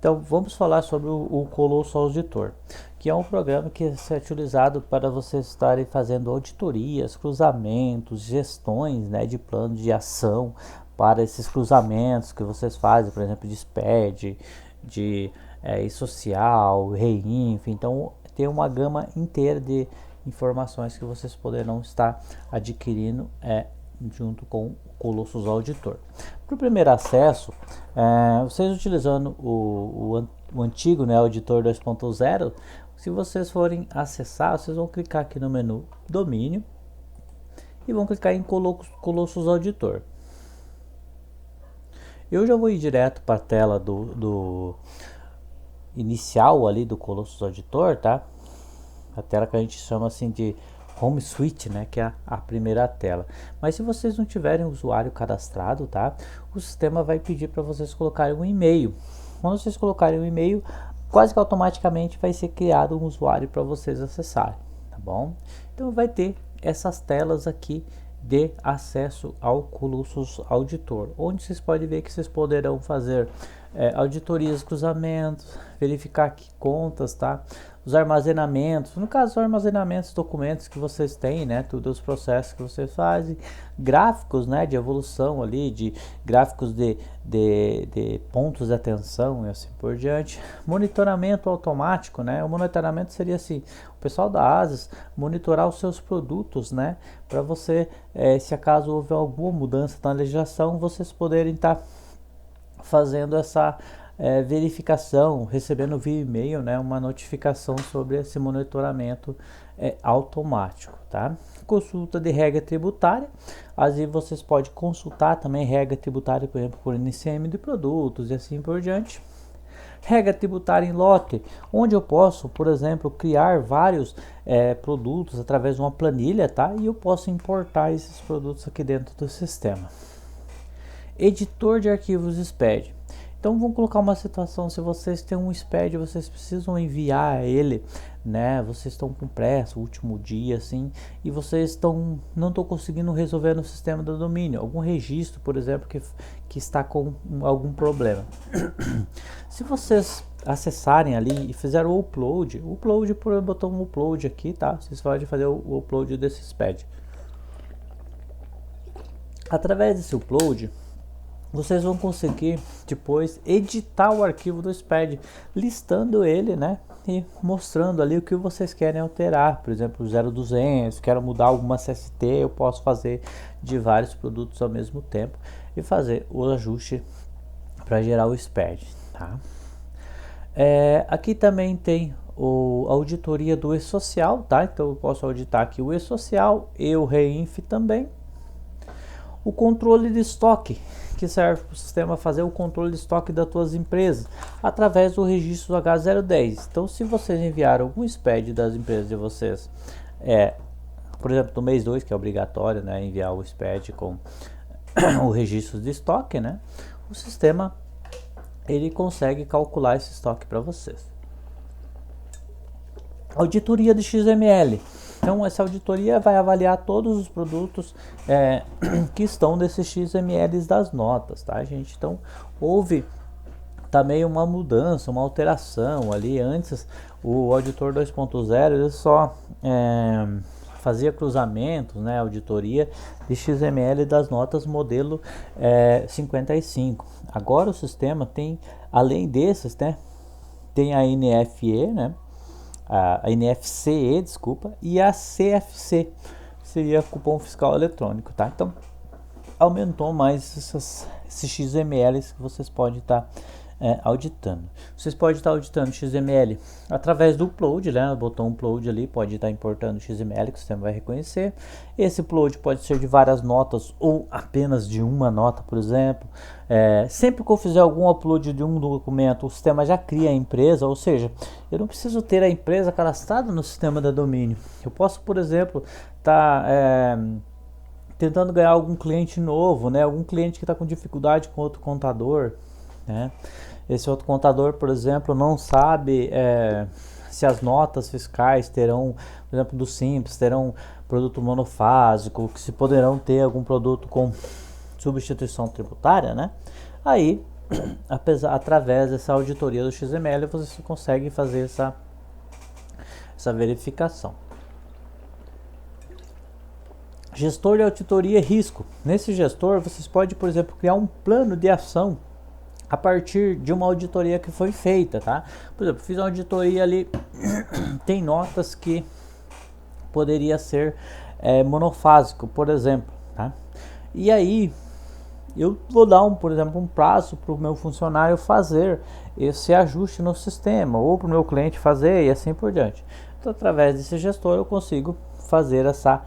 Então, vamos falar sobre o Colosso Auditor, que é um programa que é utilizado para vocês estarem fazendo auditorias, cruzamentos, gestões, né, de plano de ação para esses cruzamentos que vocês fazem, por exemplo, de SPED, de e-social, REINF. Então, tem uma gama inteira de informações que vocês poderão estar adquirindo junto com o Colossus Auditor. Para o primeiro acesso, vocês utilizando o antigo, né, Auditor 2.0, se vocês forem acessar, vocês vão clicar aqui no menu Domínio e vão clicar em Colossus Auditor. Eu já vou ir direto para a tela do inicial ali do Colossus Auditor, tá? A tela que a gente chama assim de Home Suite, né, que é a primeira tela. Mas se vocês não tiverem usuário cadastrado, tá, o sistema vai pedir para vocês colocarem um e-mail. Quando vocês colocarem um e-mail, quase que automaticamente vai ser criado um usuário para vocês acessarem, tá bom? Então vai ter essas telas aqui de acesso ao Colossus Auditor, onde vocês podem ver que vocês poderão fazer auditorias, cruzamentos, verificar que contas, tá? Os armazenamentos, no caso, os armazenamentos, documentos que vocês têm, né? Todos os processos que vocês fazem, gráficos, né? De evolução ali, de gráficos de pontos de atenção e assim por diante. Monitoramento automático, né? O monitoramento seria assim, o pessoal da ASUS monitorar os seus produtos, né? Para você, se acaso houver alguma mudança na legislação, vocês poderem estar fazendo essa verificação, recebendo via e-mail, né, uma notificação sobre esse monitoramento automático, tá? Consulta de regra tributária, às vezes vocês podem consultar também regra tributária, por exemplo, por NCM de produtos e assim por diante. Regra tributária em lote, onde eu posso, por exemplo, criar vários produtos através de uma planilha, tá? E eu posso importar esses produtos aqui dentro do sistema. Editor de arquivos SPED. Então vamos colocar uma situação, se vocês têm um SPED, vocês precisam enviar ele, né? Vocês estão com pressa, último dia, assim, e vocês não estão conseguindo resolver no sistema do domínio, algum registro, por exemplo, que está com algum problema. Se vocês acessarem ali e fizeram o upload por o botão upload aqui, tá? Vocês podem fazer o upload desse SPED. Através desse upload, vocês vão conseguir depois editar o arquivo do SPED, listando ele, né, e mostrando ali o que vocês querem alterar. Por exemplo, 0200, quero mudar alguma CST, eu posso fazer de vários produtos ao mesmo tempo e fazer o ajuste para gerar o SPED, tá? Aqui também tem a auditoria do e-social, tá? Então eu posso auditar aqui o e-social e o REINF também. O controle de estoque, que serve para o sistema fazer o controle de estoque das suas empresas através do registro H010. Então, se vocês enviaram algum SPED das empresas de vocês, por exemplo, no mês 2, que é obrigatório, né, enviar o SPED com o registro de estoque, né, o sistema ele consegue calcular esse estoque para vocês. Auditoria de XML. Então essa auditoria vai avaliar todos os produtos que estão nesses XMLs das notas, tá, gente? Então houve também uma mudança, uma alteração ali. Antes o Auditor 2.0 ele só fazia cruzamentos, né, auditoria de XML das notas modelo 55. Agora o sistema tem, além desses, né, tem a NFE, né, a NFCE, desculpa, e a CFC, seria cupom fiscal eletrônico, tá? Então, aumentou mais esses XMLs que vocês podem estar auditando. Vocês podem estar auditando XML através do upload, né? O botão upload ali pode estar importando XML que o sistema vai reconhecer. Esse upload pode ser de várias notas ou apenas de uma nota, por exemplo. Sempre que eu fizer algum upload de um documento, o sistema já cria a empresa, ou seja, eu não preciso ter a empresa cadastrada no sistema da domínio. Eu posso, por exemplo, tentando ganhar algum cliente novo, né? Algum cliente que está com dificuldade com outro contador, né? Esse outro contador, por exemplo, não sabe se as notas fiscais terão, por exemplo, do Simples, terão produto monofásico, que se poderão ter algum produto com substituição tributária, né? Aí através dessa auditoria do XML você consegue fazer essa verificação. Gestor de auditoria e risco. Nesse gestor vocês podem, por exemplo, criar um plano de ação a partir de uma auditoria que foi feita, tá? Por exemplo, fiz uma auditoria ali, tem notas que poderia ser monofásico, por exemplo, tá? E aí eu vou dar por exemplo, um prazo para o meu funcionário fazer esse ajuste no sistema, ou para o meu cliente fazer, e assim por diante. Então, através desse gestor eu consigo fazer essa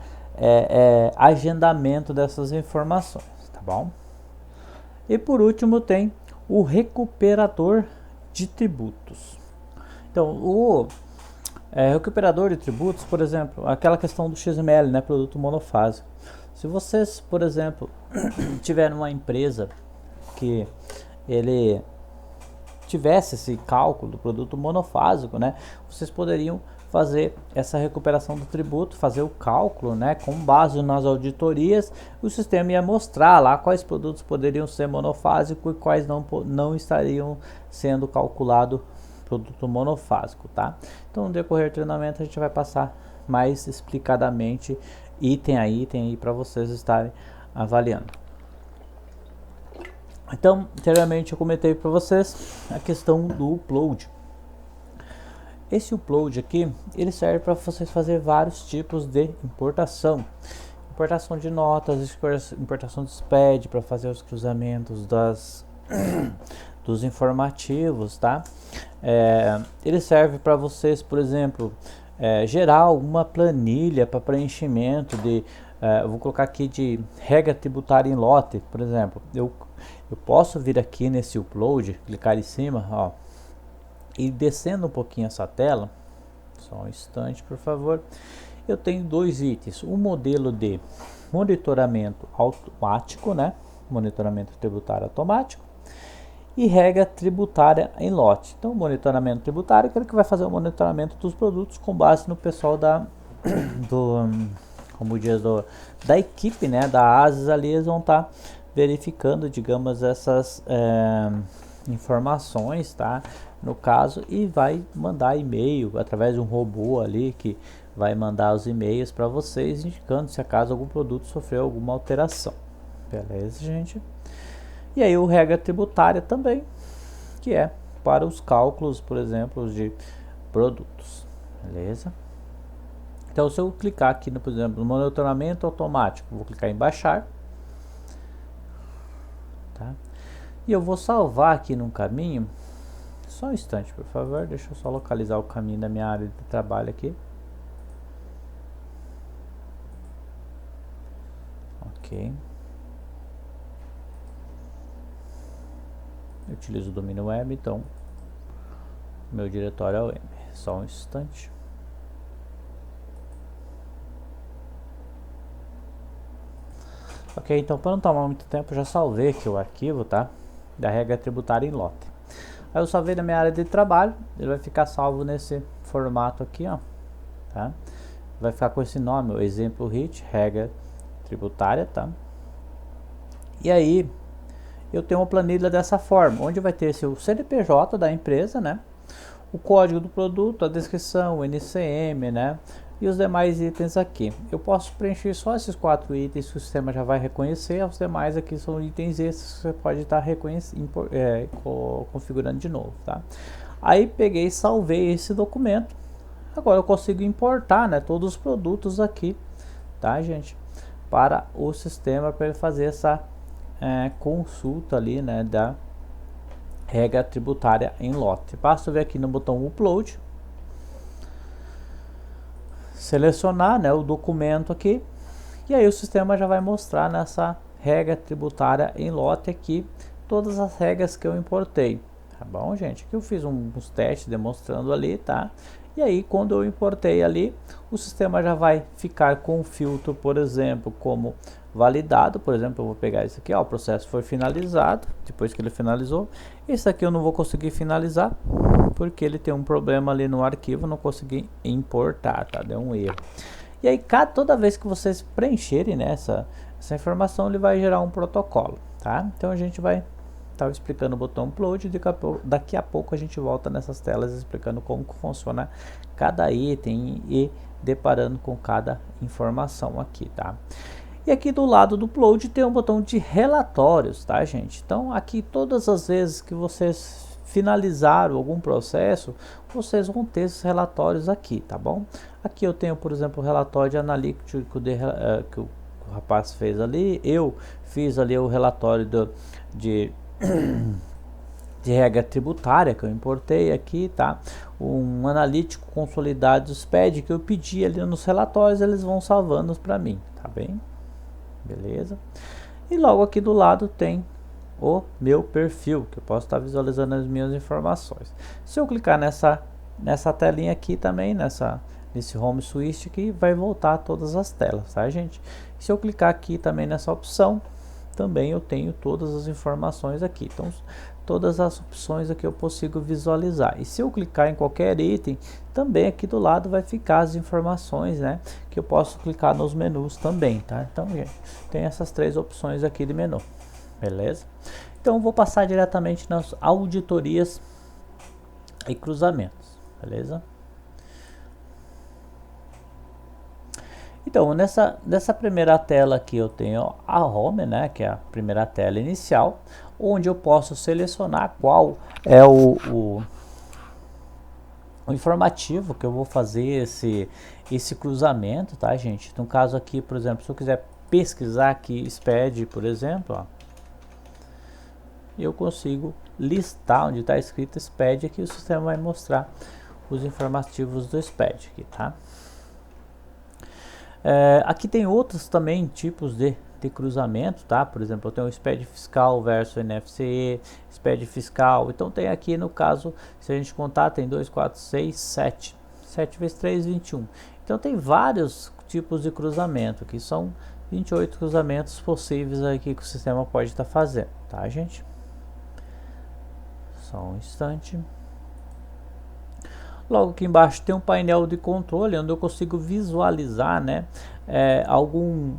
agendamento dessas informações, tá bom? E por último tem o recuperador de tributos. Então, o recuperador de tributos, por exemplo, aquela questão do XML, né, produto monofásico. Se vocês, por exemplo, tiverem uma empresa que ele tivesse esse cálculo do produto monofásico, né, vocês poderiam fazer essa recuperação do tributo, fazer o cálculo, né, com base nas auditorias. O sistema ia mostrar lá quais produtos poderiam ser monofásicos e quais não estariam sendo calculado produto monofásico, tá? Então, no decorrer do treinamento a gente vai passar mais explicadamente item a item aí para vocês estarem avaliando. Então, anteriormente eu comentei para vocês a questão do upload. Esse upload aqui, ele serve para vocês fazer vários tipos de importação. Importação de notas, importação de SPED, para fazer os cruzamentos dos informativos, tá? Ele serve para vocês, por exemplo, gerar uma planilha para preenchimento de, eu vou colocar aqui de regra tributária em lote, por exemplo. Eu posso vir aqui nesse upload, clicar em cima, ó, e descendo um pouquinho essa tela, só um instante por favor, eu tenho dois itens, um modelo de monitoramento automático, né, monitoramento tributário automático, e regra tributária em lote. Então, o monitoramento tributário é aquele que vai fazer o monitoramento dos produtos com base no pessoal da equipe, né, da ASIS ali, eles vão estar verificando, digamos, essas informações, tá? No caso, e vai mandar e-mail através de um robô ali que vai mandar os e-mails para vocês, indicando se acaso algum produto sofreu alguma alteração. Beleza, gente? E aí o regra tributária também, que é para os cálculos, por exemplo, de produtos. Beleza? Então, se eu clicar aqui, por exemplo, no monitoramento automático, vou clicar em baixar. Tá? E eu vou salvar aqui num caminho. Só um instante, por favor. Deixa eu só localizar o caminho da minha área de trabalho aqui. Ok. Eu utilizo o domínio web, então meu diretório é o M. Só um instante. Ok, então para não tomar muito tempo, eu já salvei aqui o arquivo, tá? Da regra tributária em lote. Aí eu salvei na minha área de trabalho, ele vai ficar salvo nesse formato aqui, ó, tá? Vai ficar com esse nome, o exemplo HIT, regra tributária, tá? E aí, eu tenho uma planilha dessa forma, onde vai ter o CNPJ da empresa, né? O código do produto, a descrição, o NCM, né? E os demais itens aqui. Eu posso preencher só esses 4 itens que o sistema já vai reconhecer, os demais aqui são itens esses que você pode estar configurando de novo, tá? Aí peguei e salvei esse documento. Agora eu consigo importar, né, todos os produtos aqui, tá, gente? Para o sistema, para ele fazer essa consulta ali, né, da regra tributária em lote. Basta ver aqui no botão upload, selecionar, né, o documento aqui, e aí o sistema já vai mostrar nessa regra tributária em lote aqui todas as regras que eu importei, tá bom, gente? Aqui eu fiz uns testes demonstrando ali, tá? E aí quando eu importei ali, o sistema já vai ficar com o filtro, por exemplo, como validado. Por exemplo, eu vou pegar isso aqui, ó, o processo foi finalizado. Depois que ele finalizou, esse aqui eu não vou conseguir finalizar porque ele tem um problema ali no arquivo, não consegui importar, tá? Deu um erro. E aí toda vez que vocês preencherem, né, essa informação, ele vai gerar um protocolo, tá? Então a gente vai Estava explicando o botão upload, daqui a pouco a gente volta nessas telas explicando como que funciona cada item e deparando com cada informação aqui, tá? E aqui do lado do upload tem um botão de relatórios, tá, gente? Então aqui todas as vezes que vocês finalizaram algum processo, vocês vão ter esses relatórios aqui, tá bom? Aqui eu tenho, por exemplo, o relatório de analítico que o rapaz fez ali. Eu fiz ali o relatório de regra tributária que eu importei aqui, tá? Um analítico consolidado do SPED que eu pedi ali nos relatórios, eles vão salvando para mim, tá bem? Beleza? E logo aqui do lado tem o meu perfil, que eu posso estar visualizando as minhas informações. Se eu clicar nessa telinha aqui também, nesse home switch aqui, vai voltar todas as telas, tá, gente? Se eu clicar aqui também nessa opção, também eu tenho todas as informações aqui. Então, todas as opções aqui eu consigo visualizar. E se eu clicar em qualquer item, também aqui do lado vai ficar as informações, né? Que eu posso clicar nos menus também, tá? Então, gente, tem essas três opções aqui de menu, beleza? Então, eu vou passar diretamente nas auditorias e cruzamentos, beleza? Então, nessa primeira tela aqui eu tenho a home, né, que é a primeira tela inicial, onde eu posso selecionar qual é o informativo que eu vou fazer esse cruzamento, tá, gente? No caso aqui, por exemplo, se eu quiser pesquisar aqui SPED, por exemplo, ó, eu consigo listar onde está escrito SPED aqui, o sistema vai mostrar os informativos do SPED aqui, tá? Aqui tem outros também tipos de cruzamento, tá? Por exemplo, eu tenho o SPED fiscal versus NFCE, SPED fiscal. Então tem aqui no caso, se a gente contar, tem 2, 4, 6, 7. 7 vezes 3, 21. Então tem vários tipos de cruzamento, que são 28 cruzamentos possíveis aqui que o sistema pode estar fazendo, tá, gente? Só um instante. Logo aqui embaixo tem um painel de controle onde eu consigo visualizar, né, algum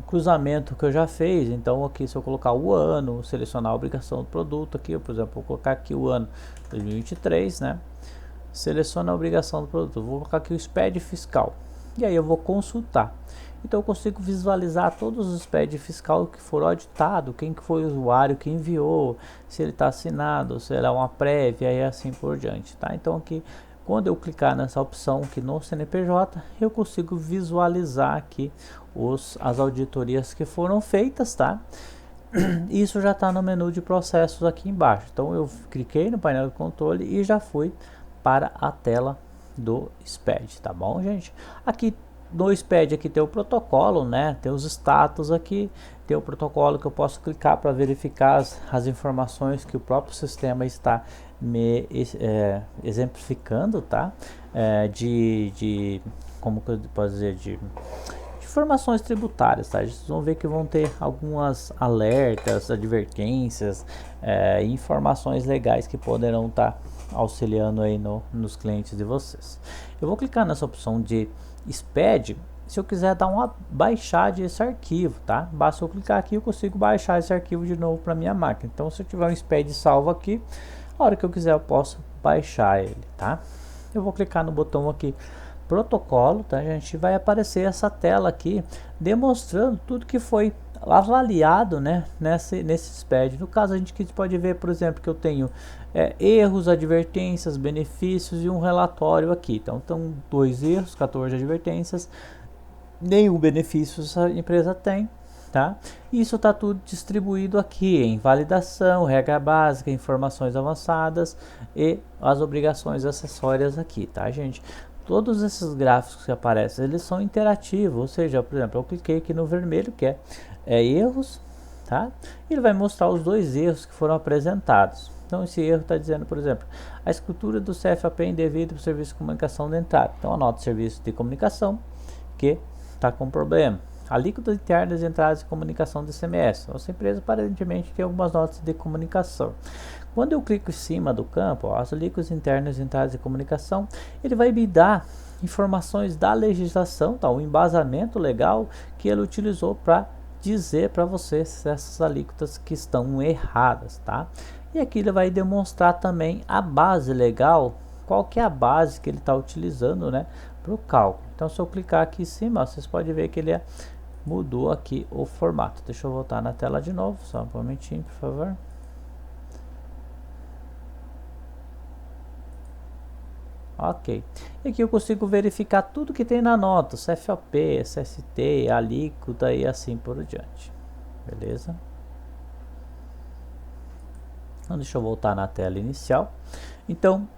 cruzamento que eu já fiz. Então aqui, se eu colocar o ano, selecionar a obrigação do produto aqui, por exemplo, vou colocar aqui o ano 2023, né, seleciona a obrigação do produto, vou colocar aqui o SPED fiscal e aí eu vou consultar. Então eu consigo visualizar todos os SPED fiscal que foram auditados, quem que foi o usuário que enviou, se ele está assinado, se é uma prévia e assim por diante, tá? Então aqui, quando eu clicar nessa opção aqui no CNPJ, eu consigo visualizar aqui as auditorias que foram feitas, tá? Isso já está no menu de processos aqui embaixo. Então eu cliquei no painel de controle e já fui para a tela do SPED, tá bom, gente? Aqui no SPED aqui tem o protocolo, né? Tem os status aqui, tem o protocolo que eu posso clicar para verificar as informações que o próprio sistema está me exemplificando, tá? Como que eu posso dizer, de informações tributárias, tá? Vocês vão ver que vão ter algumas alertas, advertências, informações legais que poderão estar auxiliando aí nos clientes de vocês. Eu vou clicar nessa opção de SPED se eu quiser dar uma baixada desse arquivo, tá? Basta eu clicar aqui, eu consigo baixar esse arquivo de novo para minha máquina. Então, se eu tiver um SPED salvo aqui, a hora que eu quiser eu posso baixar ele, tá? Eu vou clicar no botão aqui protocolo, tá, gente? Vai aparecer essa tela aqui demonstrando tudo que foi avaliado, né, nesse SPED. No caso, a gente pode ver, por exemplo, que eu tenho erros, advertências, benefícios e um relatório aqui. Então, 2 erros, 14 advertências, nenhum benefício essa empresa tem, tá? Isso está tudo distribuído aqui em validação, regra básica, informações avançadas e as obrigações acessórias aqui, tá, gente? Todos esses gráficos que aparecem, eles são interativos, ou seja, por exemplo, eu cliquei aqui no vermelho, que é erros, tá? Ele vai mostrar os 2 erros que foram apresentados. Então, esse erro está dizendo, por exemplo, a escritura do CFAP é indevida para o serviço de comunicação dentária. Então, anota o serviço de comunicação que está com problema. Alíquotas internas de entradas de comunicação do ICMS. Nossa empresa aparentemente tem algumas notas de comunicação. Quando eu clico em cima do campo, as alíquotas internas de entradas de comunicação, ele vai me dar informações da legislação, tá? O embasamento legal que ele utilizou para dizer para você se essas alíquotas que estão erradas, tá? E aqui ele vai demonstrar também a base legal, qual que é a base que ele está utilizando, né, para o cálculo. Então se eu clicar aqui em cima, ó, vocês podem ver que ele mudou aqui o formato. Deixa eu voltar na tela de novo, só um momentinho, por favor. Ok. E aqui eu consigo verificar tudo que tem na nota, CFOP, CST, alíquota e assim por diante. Beleza? Então deixa eu voltar na tela inicial. Então,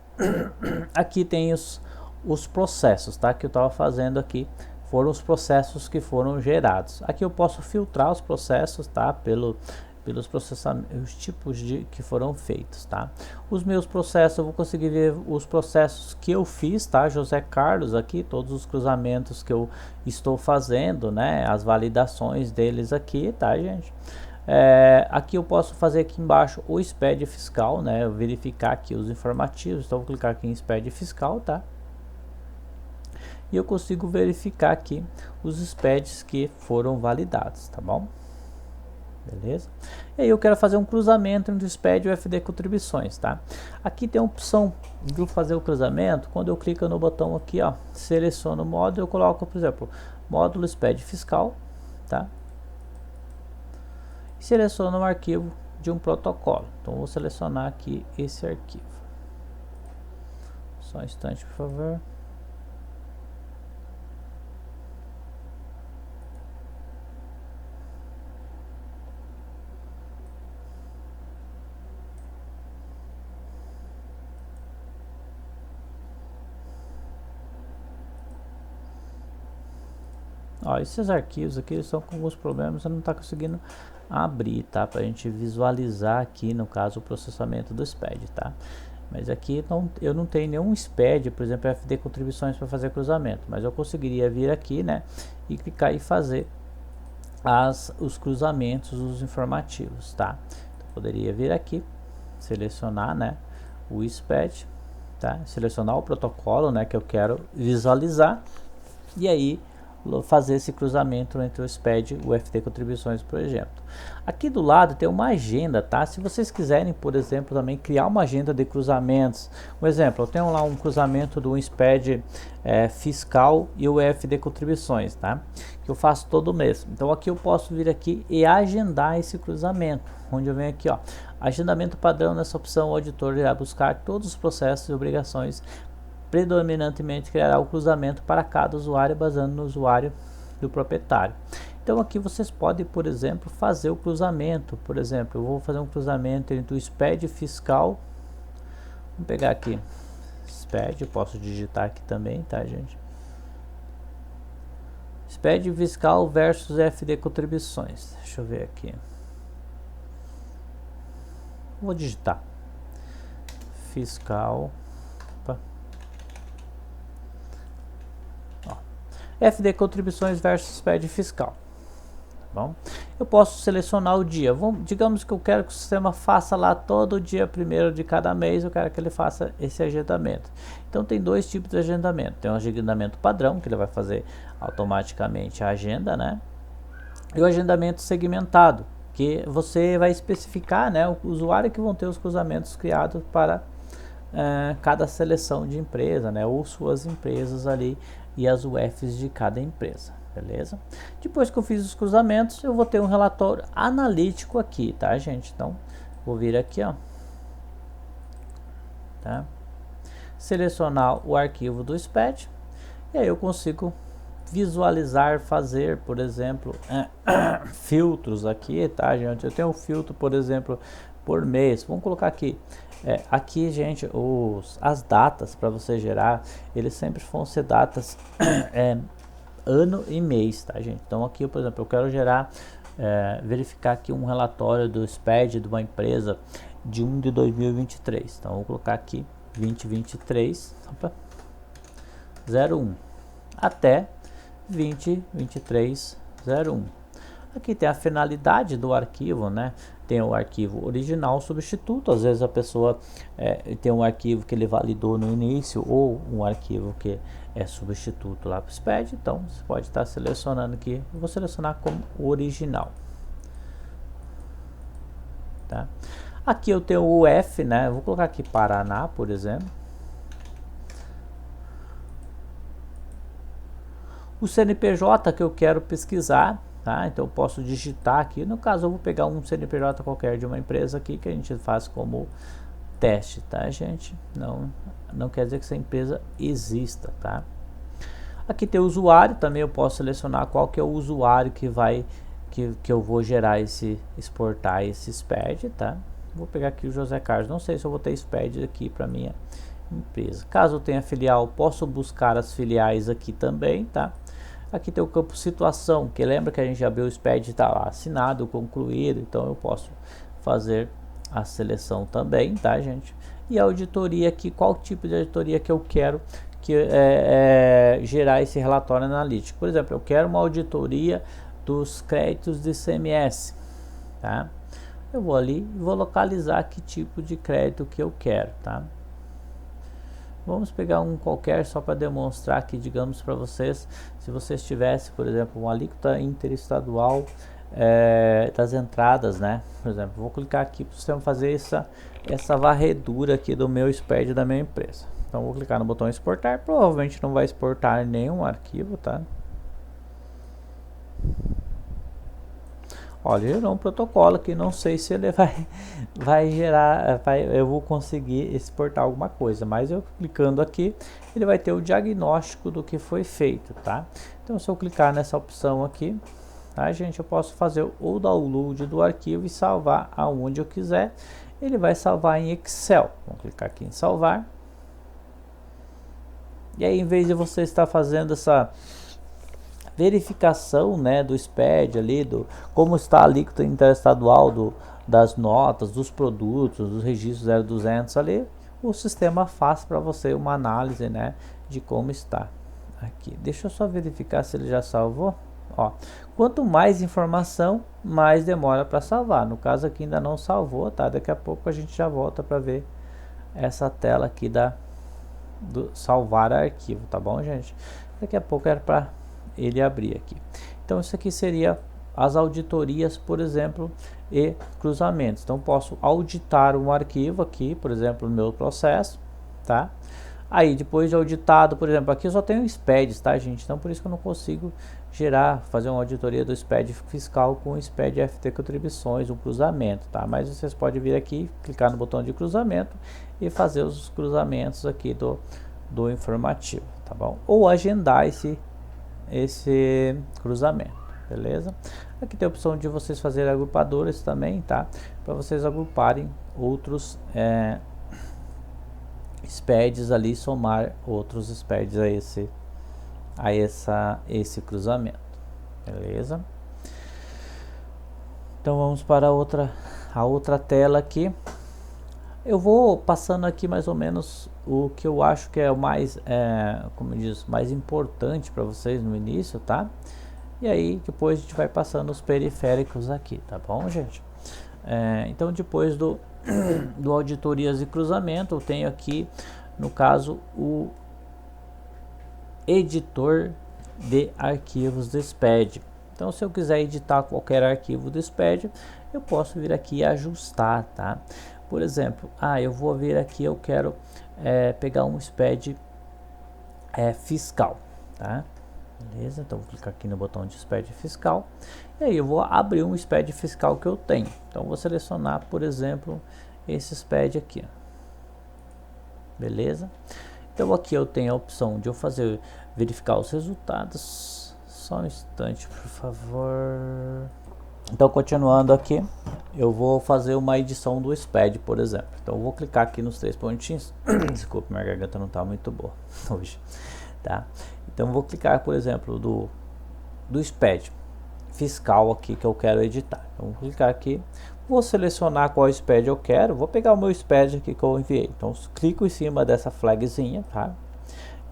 aqui tem os processos, tá? Que eu estava fazendo aqui. Foram os processos que foram gerados. Aqui eu posso filtrar os processos, tá? Pelos processamentos, os tipos de que foram feitos, tá? Os meus processos, eu vou conseguir ver os processos que eu fiz, tá? José Carlos aqui, todos os cruzamentos que eu estou fazendo, né? As validações deles aqui, tá, gente? Aqui eu posso fazer aqui embaixo o SPED fiscal, né? Eu verificar aqui os informativos, então vou clicar aqui em SPED fiscal, tá? E eu consigo verificar aqui os SPEDs que foram validados, tá bom? Beleza? E aí eu quero fazer um cruzamento entre o SPED e o FD contribuições, tá? Aqui tem a opção de fazer o cruzamento. Quando eu clico no botão aqui, ó, seleciono o módulo, eu coloco, por exemplo, módulo SPED fiscal, tá? E seleciono um arquivo de um protocolo. Então vou selecionar aqui esse arquivo. Só um instante, por favor. Ó, esses arquivos aqui eles estão com alguns problemas, eu não está conseguindo abrir, tá? Para a gente visualizar aqui, no caso, o processamento do SPED, tá? Mas aqui eu não tenho nenhum SPED, por exemplo, FD contribuições para fazer cruzamento, mas eu conseguiria vir aqui, né? E clicar e fazer os cruzamentos, os informativos, tá? Então, poderia vir aqui, selecionar, né? O SPED, tá? Selecionar o protocolo, né? Que eu quero visualizar e aí fazer esse cruzamento entre o SPED e o FD contribuições, por exemplo. Aqui do lado tem uma agenda, tá? Se vocês quiserem, por exemplo, também criar uma agenda de cruzamentos, um exemplo, eu tenho lá um cruzamento do SPED fiscal e o FD contribuições, tá? Que eu faço todo mês. Então aqui eu posso vir aqui e agendar esse cruzamento, onde eu venho aqui, ó, agendamento padrão. Nessa opção o auditor irá buscar todos os processos e obrigações, predominantemente criará o cruzamento para cada usuário baseado no usuário do proprietário. Então aqui vocês podem, por exemplo, fazer o cruzamento. Por exemplo, eu vou fazer um cruzamento entre o SPED fiscal. Vamos pegar aqui SPED, eu posso digitar aqui também, tá, gente? SPED fiscal versus FD contribuições. Deixa eu ver aqui. Vou digitar fiscal. FD contribuições versus SPED fiscal. Bom, eu posso selecionar o dia. Digamos que eu quero que o sistema faça lá todo dia 1º de cada mês, eu quero que ele faça esse agendamento. Então tem dois tipos de agendamento. Tem um agendamento padrão, que ele vai fazer automaticamente a agenda, né? E o agendamento segmentado, que você vai especificar, né, o usuário que vão ter os cruzamentos criados para cada seleção de empresa, né, ou suas empresas ali e as UFs de cada empresa, beleza? Depois que eu fiz os cruzamentos, eu vou ter um relatório analítico aqui, tá, gente? Então, vou vir aqui, ó, tá? Selecionar o arquivo do SPED e aí eu consigo visualizar, fazer, por exemplo, filtros aqui, tá, gente? Eu tenho um filtro, por exemplo, por mês. Vamos colocar aqui. Aqui, gente, as datas para você gerar, eles sempre vão ser datas ano e mês, tá, gente? Então aqui, por exemplo, eu quero gerar, verificar aqui um relatório do SPED de uma empresa de 1 de 2023. Então vou colocar aqui 2023, 01 até 2023 01. Aqui tem a finalidade do arquivo, né? tem o arquivo original substituto. Às vezes a pessoa tem um arquivo que ele validou no início ou um arquivo que é substituto lá para o SPED. Então você pode estar selecionando aqui. Eu vou selecionar como original, tá? Aqui eu tenho o F, né? Eu vou colocar aqui Paraná, por exemplo. O CNPJ que eu quero pesquisar, tá? Então eu posso digitar aqui. No caso eu vou pegar um CNPJ qualquer de uma empresa aqui que a gente faz como teste, tá, gente? Não quer dizer que essa empresa exista, tá? Aqui tem o usuário, também eu posso selecionar qual que é o usuário que eu vou gerar exportar esse SPED, tá? Vou pegar aqui o José Carlos. Não sei se eu vou ter SPED aqui para minha empresa. Caso eu tenha filial, posso buscar as filiais aqui também, tá? Aqui tem o campo situação, que lembra que a gente abriu o SPED, está lá assinado, concluído, então eu posso fazer a seleção também, tá, gente? E a auditoria aqui, qual tipo de auditoria que eu quero gerar esse relatório analítico. Por exemplo, eu quero uma auditoria dos créditos de ICMS, tá? Eu vou ali e vou localizar que tipo de crédito que eu quero, tá? Vamos pegar um qualquer só para demonstrar aqui, digamos para vocês, se vocês tivessem, por exemplo, uma alíquota interestadual das entradas, né? Por exemplo, vou clicar aqui para o sistema fazer essa varredura aqui do meu SPED da minha empresa. Então vou clicar no botão exportar, provavelmente não vai exportar nenhum arquivo, tá? Olha, gerou um protocolo que não sei se ele vai gerar, eu vou conseguir exportar alguma coisa, mas eu clicando aqui, ele vai ter o diagnóstico do que foi feito, tá? Então se eu clicar nessa opção aqui, tá, gente, eu posso fazer o download do arquivo e salvar aonde eu quiser. Ele vai salvar em Excel. Vamos clicar aqui em salvar. E aí, em vez de você estar fazendo essa verificação, né, do SPED ali, como está a alíquota interestadual das notas, dos produtos, dos registros 0200 ali, o sistema faz para você uma análise, né, de como está aqui. Deixa eu só verificar se ele já salvou. Ó, quanto mais informação, mais demora para salvar. No caso aqui ainda não salvou, tá? Daqui a pouco a gente já volta para ver essa tela aqui do salvar arquivo, tá bom, gente? Daqui a pouco era para ele abrir aqui. Então isso aqui seria as auditorias, por exemplo, e cruzamentos. Então posso auditar um arquivo aqui, por exemplo, no meu processo, tá? Aí depois de auditado, por exemplo, aqui eu só tenho SPEDs, tá, gente? Então por isso que eu não consigo fazer uma auditoria do SPED fiscal com o SPED FT contribuições, um cruzamento, tá? Mas vocês podem vir aqui, clicar no botão de cruzamento e fazer os cruzamentos aqui do informativo, tá bom? Ou agendar esse cruzamento, beleza? Aqui tem a opção de vocês fazerem agrupadores também, tá? Para vocês agruparem outros SPEDs ali, somar outros SPEDs a esse cruzamento, beleza? Então vamos para a outra tela aqui. Eu vou passando aqui mais ou menos o que eu acho que é o mais, como diz, mais importante para vocês no início, tá? E aí depois a gente vai passando os periféricos aqui, tá bom, gente? Então depois do auditorias e cruzamento, eu tenho aqui, no caso, o editor de arquivos do SPED. Então se eu quiser editar qualquer arquivo do SPED, eu posso vir aqui e ajustar, tá? Por exemplo, eu vou vir aqui, eu quero pegar um SPED fiscal, tá? Beleza? Então vou clicar aqui no botão de SPED fiscal e aí eu vou abrir um SPED fiscal que eu tenho. Então vou selecionar, por exemplo, esse SPED aqui, beleza? Então aqui eu tenho a opção de eu verificar os resultados. Só um instante, por favor. Então continuando aqui, eu vou fazer uma edição do SPED, por exemplo. Então eu vou clicar aqui nos 3 pontinhos. Desculpa, minha garganta não está muito boa hoje, tá? Então eu vou clicar, por exemplo, do SPED fiscal aqui que eu quero editar. Então vou clicar aqui, vou selecionar qual SPED eu quero. Vou pegar o meu SPED aqui que eu enviei. Então clico em cima dessa flagzinha, tá?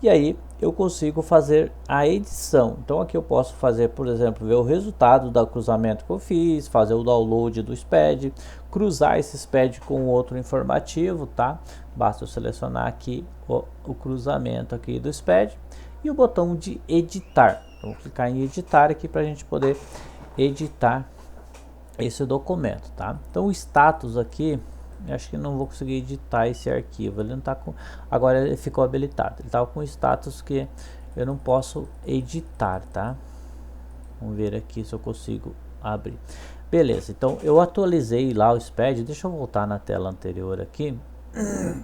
e aí eu consigo fazer a edição. Então aqui eu posso fazer, por exemplo, ver o resultado do cruzamento que eu fiz, fazer o download do SPED, cruzar esse SPED com outro informativo, tá? Basta eu selecionar aqui o cruzamento aqui do SPED e o botão de editar. Então, vou clicar em editar aqui para a gente poder editar esse documento, tá? Então o status aqui, eu acho que não vou conseguir editar esse arquivo, ele não tá com, agora ele ficou habilitado, ele estava com status que eu não posso editar, tá? Vamos ver aqui se eu consigo abrir. Beleza, então eu atualizei lá o SPED, deixa eu voltar na tela anterior aqui,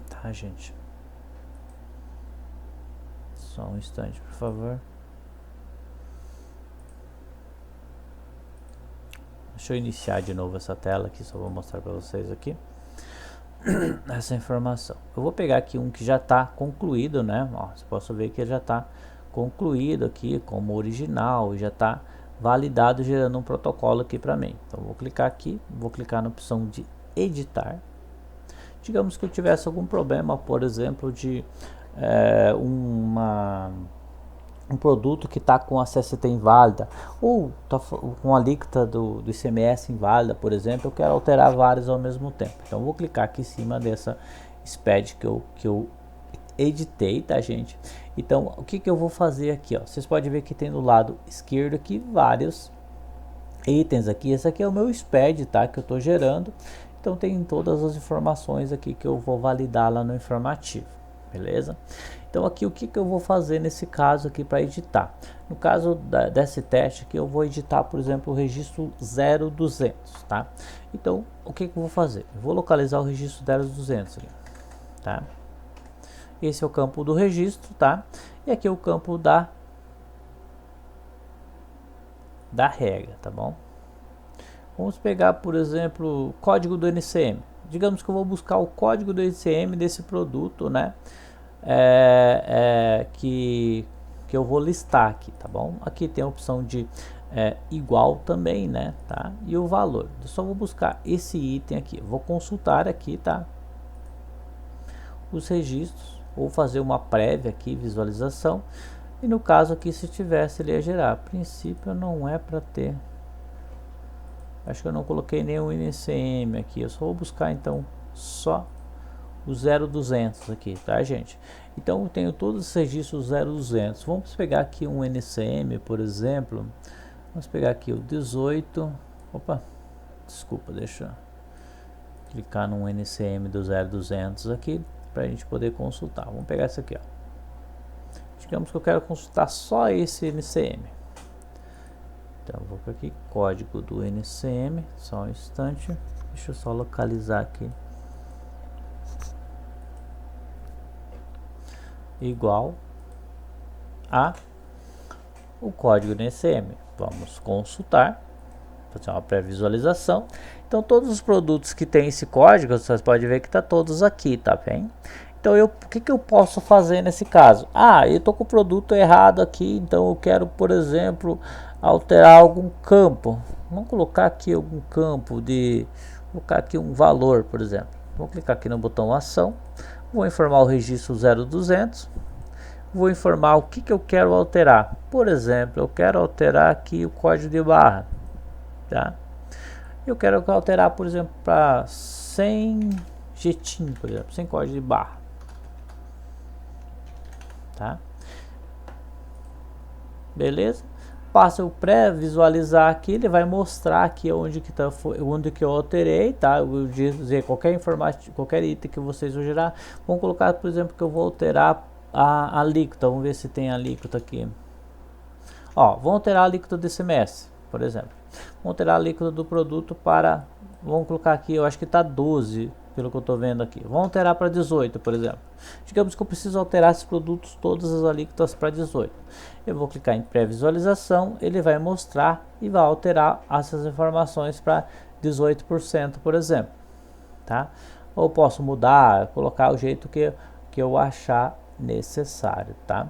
tá, gente? Só um instante, por favor. Deixa eu iniciar de novo essa tela aqui, só vou mostrar para vocês aqui essa informação. Eu vou pegar aqui um que já está concluído, né? Ó, você pode ver que ele já está concluído aqui como original, já está validado, gerando um protocolo aqui para mim. Então vou clicar aqui, vou clicar na opção de editar. Digamos que eu tivesse algum problema, por exemplo, de um produto que está com a CST inválida, ou tá com a alíquota do ICMS inválida, por exemplo, eu quero alterar vários ao mesmo tempo. Então vou clicar aqui em cima dessa SPED que eu editei, tá, gente? Então o que eu vou fazer aqui, ó? Vocês podem ver que tem do lado esquerdo aqui vários itens aqui. Esse aqui é o meu SPED, tá, que eu estou gerando. Então tem todas as informações aqui que eu vou validar lá no informativo, beleza? Então aqui o que eu vou fazer nesse caso aqui para editar? No caso desse teste aqui eu vou editar, por exemplo, o registro 0200, tá? Então o que eu vou fazer? Eu vou localizar o registro 0200 aqui, tá? Esse é o campo do registro, tá? E aqui é o campo da regra, tá bom? Vamos pegar, por exemplo, o código do NCM. Digamos que eu vou buscar o código do NCM desse produto, né? Que eu vou listar aqui, tá bom? Aqui tem a opção de igual também, né? Tá? E o valor. Eu só vou buscar esse item aqui. Vou consultar aqui, tá? Os registros. Vou fazer uma prévia aqui, visualização. E no caso aqui, se tivesse, ele ia gerar. A princípio não é para ter. Acho que eu não coloquei nenhum NCM aqui. Eu só vou buscar então só o 0200 aqui, tá, gente? Então eu tenho todos os registros 0200. Vamos pegar aqui um NCM, por exemplo. Vamos pegar aqui o 18. Opa, desculpa, deixa eu clicar no NCM do 0200 aqui para a gente poder consultar. Vamos pegar esse aqui, ó. Digamos que eu quero consultar só esse NCM. Então eu vou para aqui, código do NCM, só um instante. Deixa eu só localizar aqui. Igual a o código do NCM. Vamos consultar, fazer uma pré-visualização. Então todos os produtos que tem esse código, vocês podem ver que tá todos aqui, tá bem? Então o que eu posso fazer nesse caso? Ah, eu tô com o produto errado aqui, então eu quero, por exemplo, alterar algum campo. Vamos colocar aqui algum campo vou colocar aqui um valor, por exemplo. Vou clicar aqui no botão ação. Vou informar o registro 0200. Vou informar o que eu quero alterar. Por exemplo, eu quero alterar aqui o código de barra, tá? Eu quero alterar, por exemplo, para 100 GTIM, por exemplo, sem código de barra, tá? Beleza? Passa o pré-visualizar aqui, ele vai mostrar aqui onde que eu alterei, tá? Eu vou dizer qualquer informação, qualquer item que vocês vão gerar. Vamos colocar, por exemplo, que eu vou alterar a alíquota. Vamos ver se tem alíquota aqui. Ó, vamos alterar a alíquota do ICMS, por exemplo. Vamos alterar a alíquota do produto para, vamos colocar aqui, eu acho que está 12, pelo que eu estou vendo aqui. Vamos alterar para 18, por exemplo. Digamos que eu preciso alterar esses produtos, todas as alíquotas para 18. Eu vou clicar em pré-visualização, ele vai mostrar e vai alterar essas informações para 18%, por exemplo, tá? Ou posso mudar, colocar o jeito que eu achar necessário, tá?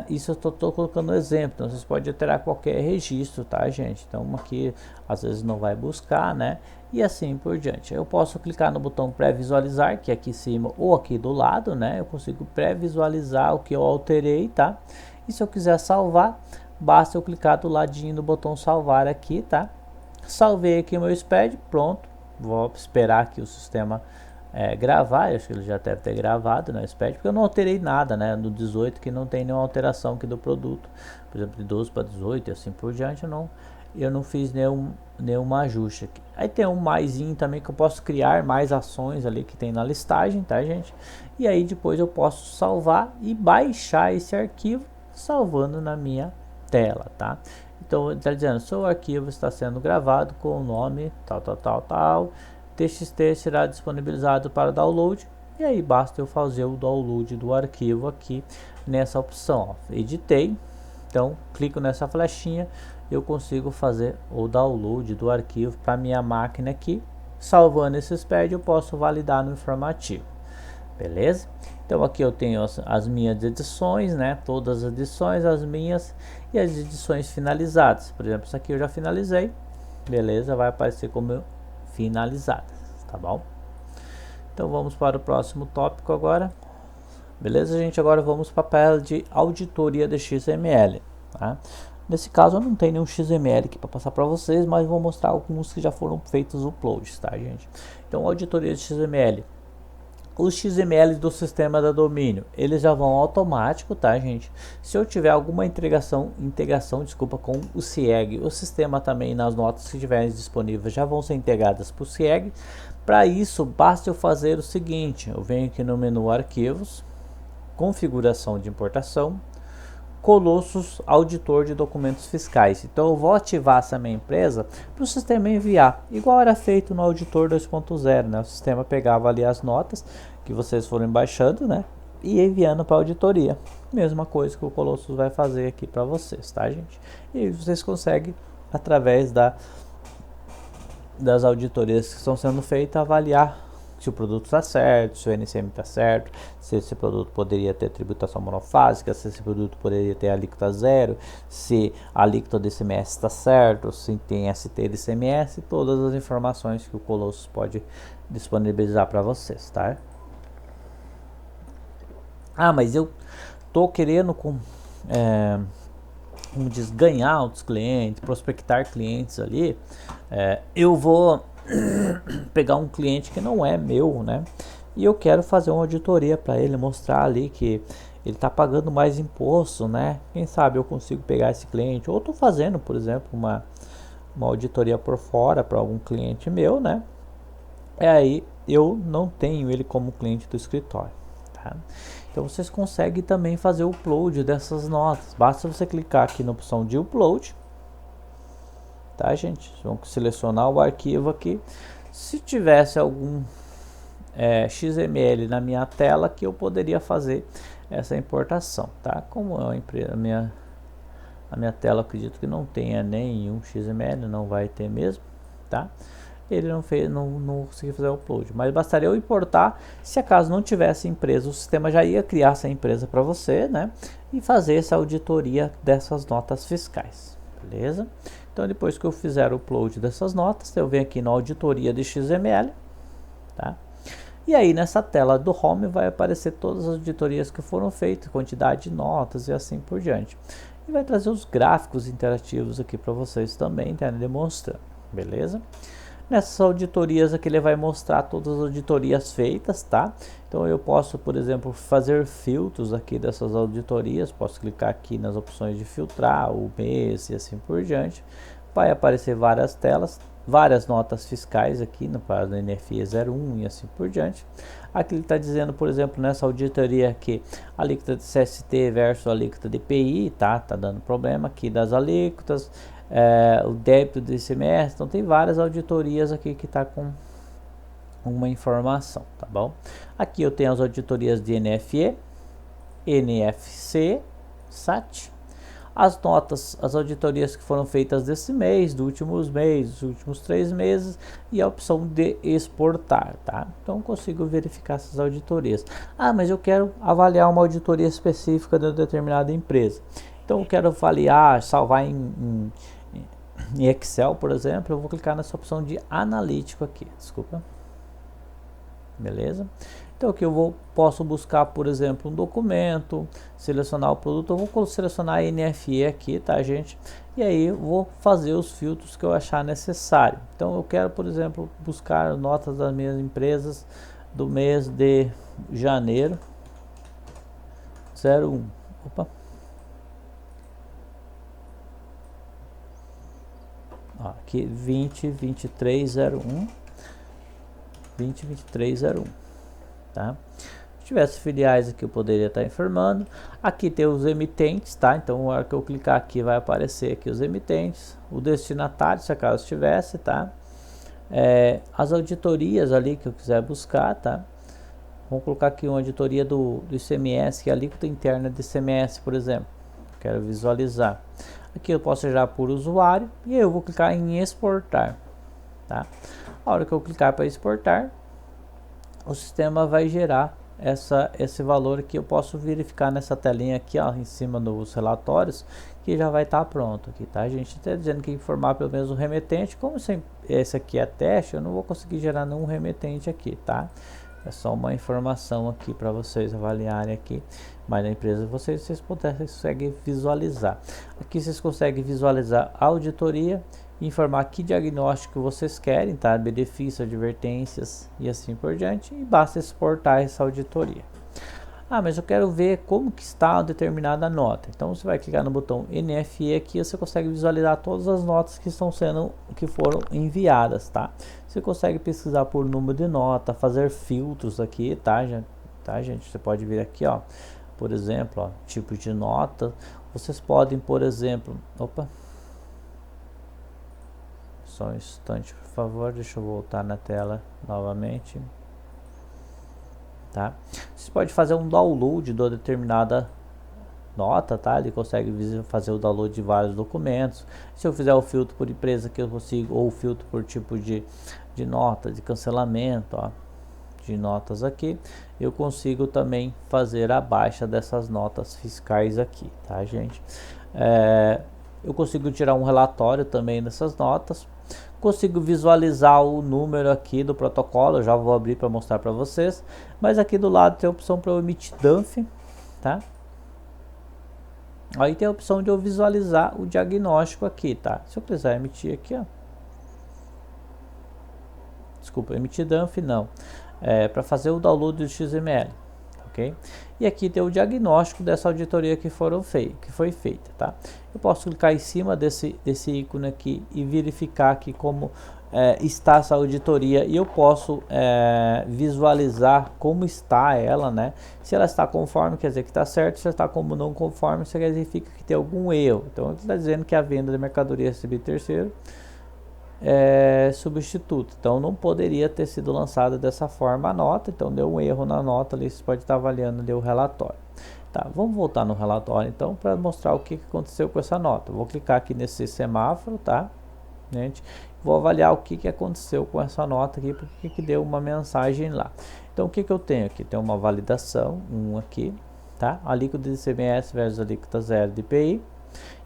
Isso eu estou colocando um exemplo, então vocês podem alterar qualquer registro, tá, gente? Então aqui às vezes não vai buscar, né? E assim por diante. Eu posso clicar no botão pré-visualizar, que é aqui em cima ou aqui do lado, né? Eu consigo pré-visualizar o que eu alterei, tá? E se eu quiser salvar, basta eu clicar do ladinho do botão salvar aqui, tá? Salvei aqui o meu SPED, pronto. Vou esperar aqui o sistema gravar, eu acho que ele já deve ter gravado no SPED, porque eu não alterei nada, né, no 18, que não tem nenhuma alteração aqui do produto, por exemplo, de 12 para 18 e assim por diante, eu não fiz nenhum ajuste aqui. Aí tem um maisinho também que eu posso criar mais ações ali que tem na listagem, tá, gente? E aí depois eu posso salvar e baixar esse arquivo, salvando na minha tela, tá? Então ele está dizendo, seu arquivo está sendo gravado com o nome tal, TXT será disponibilizado para download, e aí basta eu fazer o download do arquivo aqui nessa opção, ó, editei, então clico nessa flechinha, eu consigo fazer o download do arquivo para minha máquina aqui, salvando esse SPED eu posso validar no informativo, beleza? Então aqui eu tenho as minhas edições, né? Todas as edições, as minhas e as edições finalizadas. Por exemplo, isso aqui eu já finalizei, beleza? Vai aparecer como finalizadas, tá bom? Então vamos para o próximo tópico agora. Beleza, gente? Agora vamos para a página de auditoria de XML, tá? Nesse caso eu não tenho nenhum XML aqui para passar para vocês, mas vou mostrar alguns que já foram feitos uploads, tá, gente? Então auditoria de XML. Os XML do sistema da domínio, eles já vão automático, tá, gente? Se eu tiver alguma integração, com o CIEG, o sistema também nas notas que tiverem disponíveis já vão ser integradas para o CIEG. Para isso, basta eu fazer o seguinte, eu venho aqui no menu arquivos, configuração de importação, Colossus Auditor de Documentos Fiscais. Então eu vou ativar essa minha empresa para o sistema enviar, igual era feito no Auditor 2.0, né? O sistema pegava ali as notas que vocês foram baixando, né? E enviando para a auditoria. Mesma coisa que o Colossus vai fazer aqui para vocês, tá, gente? E vocês conseguem, através das auditorias que estão sendo feitas, avaliar se o produto está certo, se o NCM está certo, se esse produto poderia ter tributação monofásica, se esse produto poderia ter alíquota zero, se a alíquota do ICMS está certo, se tem ST de ICMS, todas as informações que o Colossus pode disponibilizar para vocês, tá? Mas eu tô querendo como diz, ganhar outros clientes, prospectar clientes ali, eu vou pegar um cliente que não é meu, né? E eu quero fazer uma auditoria para ele, mostrar ali que ele está pagando mais imposto, né? Quem sabe eu consigo pegar esse cliente, ou estou fazendo, por exemplo, uma auditoria por fora para algum cliente meu, né? E aí eu não tenho ele como cliente do escritório, tá? Então vocês conseguem também fazer o upload dessas notas. Basta você clicar aqui na opção de upload, tá, gente? Vamos selecionar o arquivo aqui. Se tivesse algum XML na minha tela, que eu poderia fazer essa importação, tá? Como é uma empresa, a minha tela, acredito que não tenha nenhum XML, não vai ter mesmo, tá? Ele não conseguiu fazer o upload, mas bastaria eu importar. Se acaso não tivesse empresa, o sistema já ia criar essa empresa para você, né? E fazer essa auditoria dessas notas fiscais, beleza? Então depois que eu fizer o upload dessas notas, eu venho aqui na auditoria de XML, tá? E aí nessa tela do Home vai aparecer todas as auditorias que foram feitas, quantidade de notas e assim por diante. E vai trazer os gráficos interativos aqui para vocês também, tá? Demonstrando, beleza? Nessas auditorias aqui ele vai mostrar todas as auditorias feitas, tá? Então eu posso, por exemplo, fazer filtros aqui dessas auditorias, posso clicar aqui nas opções de filtrar, o mês e assim por diante. Vai aparecer várias telas, várias notas fiscais aqui no caso NFE 01 e assim por diante. Aqui ele está dizendo, por exemplo, nessa auditoria aqui, a alíquota de CST versus a alíquota de PI, tá? Tá dando problema aqui das alíquotas. O débito do ICMS, então tem várias auditorias aqui que está com uma informação, tá bom? Aqui eu tenho as auditorias de NFE, NFC, SAT, as notas, as auditorias que foram feitas desse mês, dos últimos meses, dos últimos 3 meses e a opção de exportar, tá? Então consigo verificar essas auditorias. Ah, mas eu quero avaliar uma auditoria específica de uma determinada empresa. Então eu quero avaliar, salvar em Excel, por exemplo, eu vou clicar nessa opção de analítico aqui, desculpa. Beleza? Então aqui posso buscar, por exemplo, um documento, selecionar o produto, eu vou selecionar a NFE aqui, tá, gente? E aí eu vou fazer os filtros que eu achar necessário. Então eu quero, por exemplo, buscar notas das minhas empresas do mês de janeiro 01. Opa. Ó, aqui 202301 202301, tá? Se tivesse filiais aqui eu poderia estar informando. Aqui tem os emitentes, tá? Então na hora que eu clicar aqui vai aparecer aqui os emitentes, o destinatário, se acaso tivesse, tá? As auditorias ali que eu quiser buscar, tá? Vamos colocar aqui uma auditoria do ICMS, que é a alíquota interna de ICMS, por exemplo. Quero visualizar. Aqui eu posso gerar por usuário e eu vou clicar em exportar, tá? A hora que eu clicar para exportar, o sistema vai gerar esse valor que eu posso verificar nessa telinha aqui, ó, em cima dos relatórios, que já vai estar pronto aqui, tá? A gente está dizendo que informar pelo menos o remetente. Como esse aqui é teste, eu não vou conseguir gerar nenhum remetente aqui, tá? É só uma informação aqui para vocês avaliarem aqui. Mas na empresa vocês conseguem visualizar. Aqui vocês conseguem visualizar a auditoria, informar que diagnóstico vocês querem, tá? Benefícios, advertências e assim por diante. E basta exportar essa auditoria. Ah, mas eu quero ver como que está uma determinada nota. Então você vai clicar no botão NFE aqui, você consegue visualizar todas as notas que foram enviadas, tá? Você consegue pesquisar por número de nota, fazer filtros aqui, tá, gente? Você pode vir aqui, ó, por exemplo, ó, tipo de nota. Vocês podem, por exemplo, só um instante, por favor, deixa eu voltar na tela novamente. Tá? Você pode fazer um download de uma determinada nota, tá? Ele consegue fazer o download de vários documentos. Se eu fizer o filtro por empresa que eu consigo, ou o filtro por tipo de nota, de cancelamento, ó, de notas aqui, eu consigo também fazer a baixa dessas notas fiscais aqui, tá, gente? Eu consigo tirar um relatório também dessas notas. Consigo visualizar o número aqui do protocolo, eu já vou abrir para mostrar para vocês. Mas aqui do lado tem a opção para eu emitir DUNF, tá? Aí tem a opção de eu visualizar o diagnóstico aqui, tá? Se eu quiser emitir aqui, ó. Desculpa, emitir DUNF não. Para fazer o download do XML, ok? E aqui tem o diagnóstico dessa auditoria que foi feita, tá? Eu posso clicar em cima desse ícone aqui e verificar aqui como está essa auditoria, e eu posso visualizar como está ela, né? Se ela está conforme, quer dizer que está certo. Se ela está como não conforme, significa que tem algum erro. Então ele está dizendo que a venda de mercadoria recebida terceiro substituto, então não poderia ter sido lançada dessa forma a nota, então deu um erro na nota ali, você pode estar avaliando ali o relatório. Tá, vamos voltar no relatório então para mostrar o que aconteceu com essa nota. Eu vou clicar aqui nesse semáforo, tá, gente? Vou avaliar o que aconteceu com essa nota aqui, porque que deu uma mensagem lá. Então o que eu tenho aqui? Tem uma validação, aqui, tá? Alíquota de ICMS versus alíquota zero de IPI.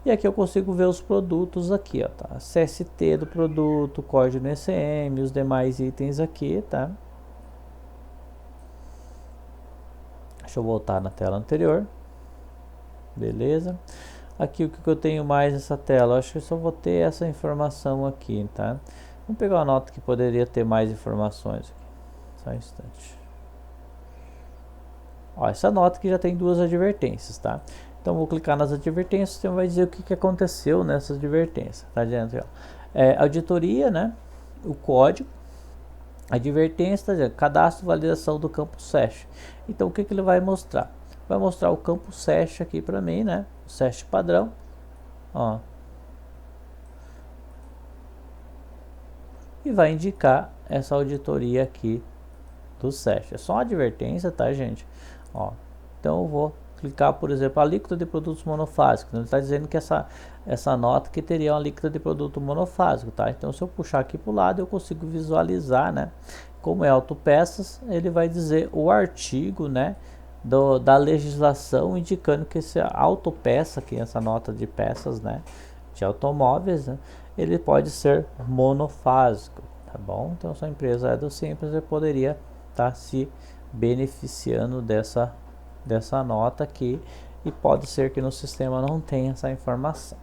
E aqui eu consigo ver os produtos aqui, ó, tá? CST do produto, código NCM, os demais itens aqui, tá? Deixa eu voltar na tela anterior. Beleza. Aqui o que eu tenho mais nessa tela? Eu acho que eu só vou ter essa informação aqui, tá? Vamos pegar uma nota que poderia ter mais informações aqui. Só um instante. Ó, essa nota aqui já tem 2 advertências, tá? Então vou clicar nas advertências, o sistema vai dizer o que aconteceu nessas advertências, tá dizendo, ó, auditoria, né? O código, advertência, tá dizendo, cadastro, validação do campo SESH. Então o que ele vai mostrar? Vai mostrar o campo SESH aqui para mim, né? O SESH padrão, ó. E vai indicar essa auditoria aqui do SESH. É só uma advertência, tá, gente? Ó, então eu vou clicar, por exemplo, a alíquota de produtos monofásicos. Ele está dizendo que essa nota que teria uma alíquota de produto monofásico, tá? Então, se eu puxar aqui para o lado, eu consigo visualizar, né? Como é autopeças, ele vai dizer o artigo, né? Da legislação indicando que essa autopeça, que é essa nota de peças, né? De automóveis, né? Ele pode ser monofásico, tá bom? Então, se a empresa é do Simples, ele poderia estar se beneficiando dessa nota aqui, e pode ser que no sistema não tenha essa informação.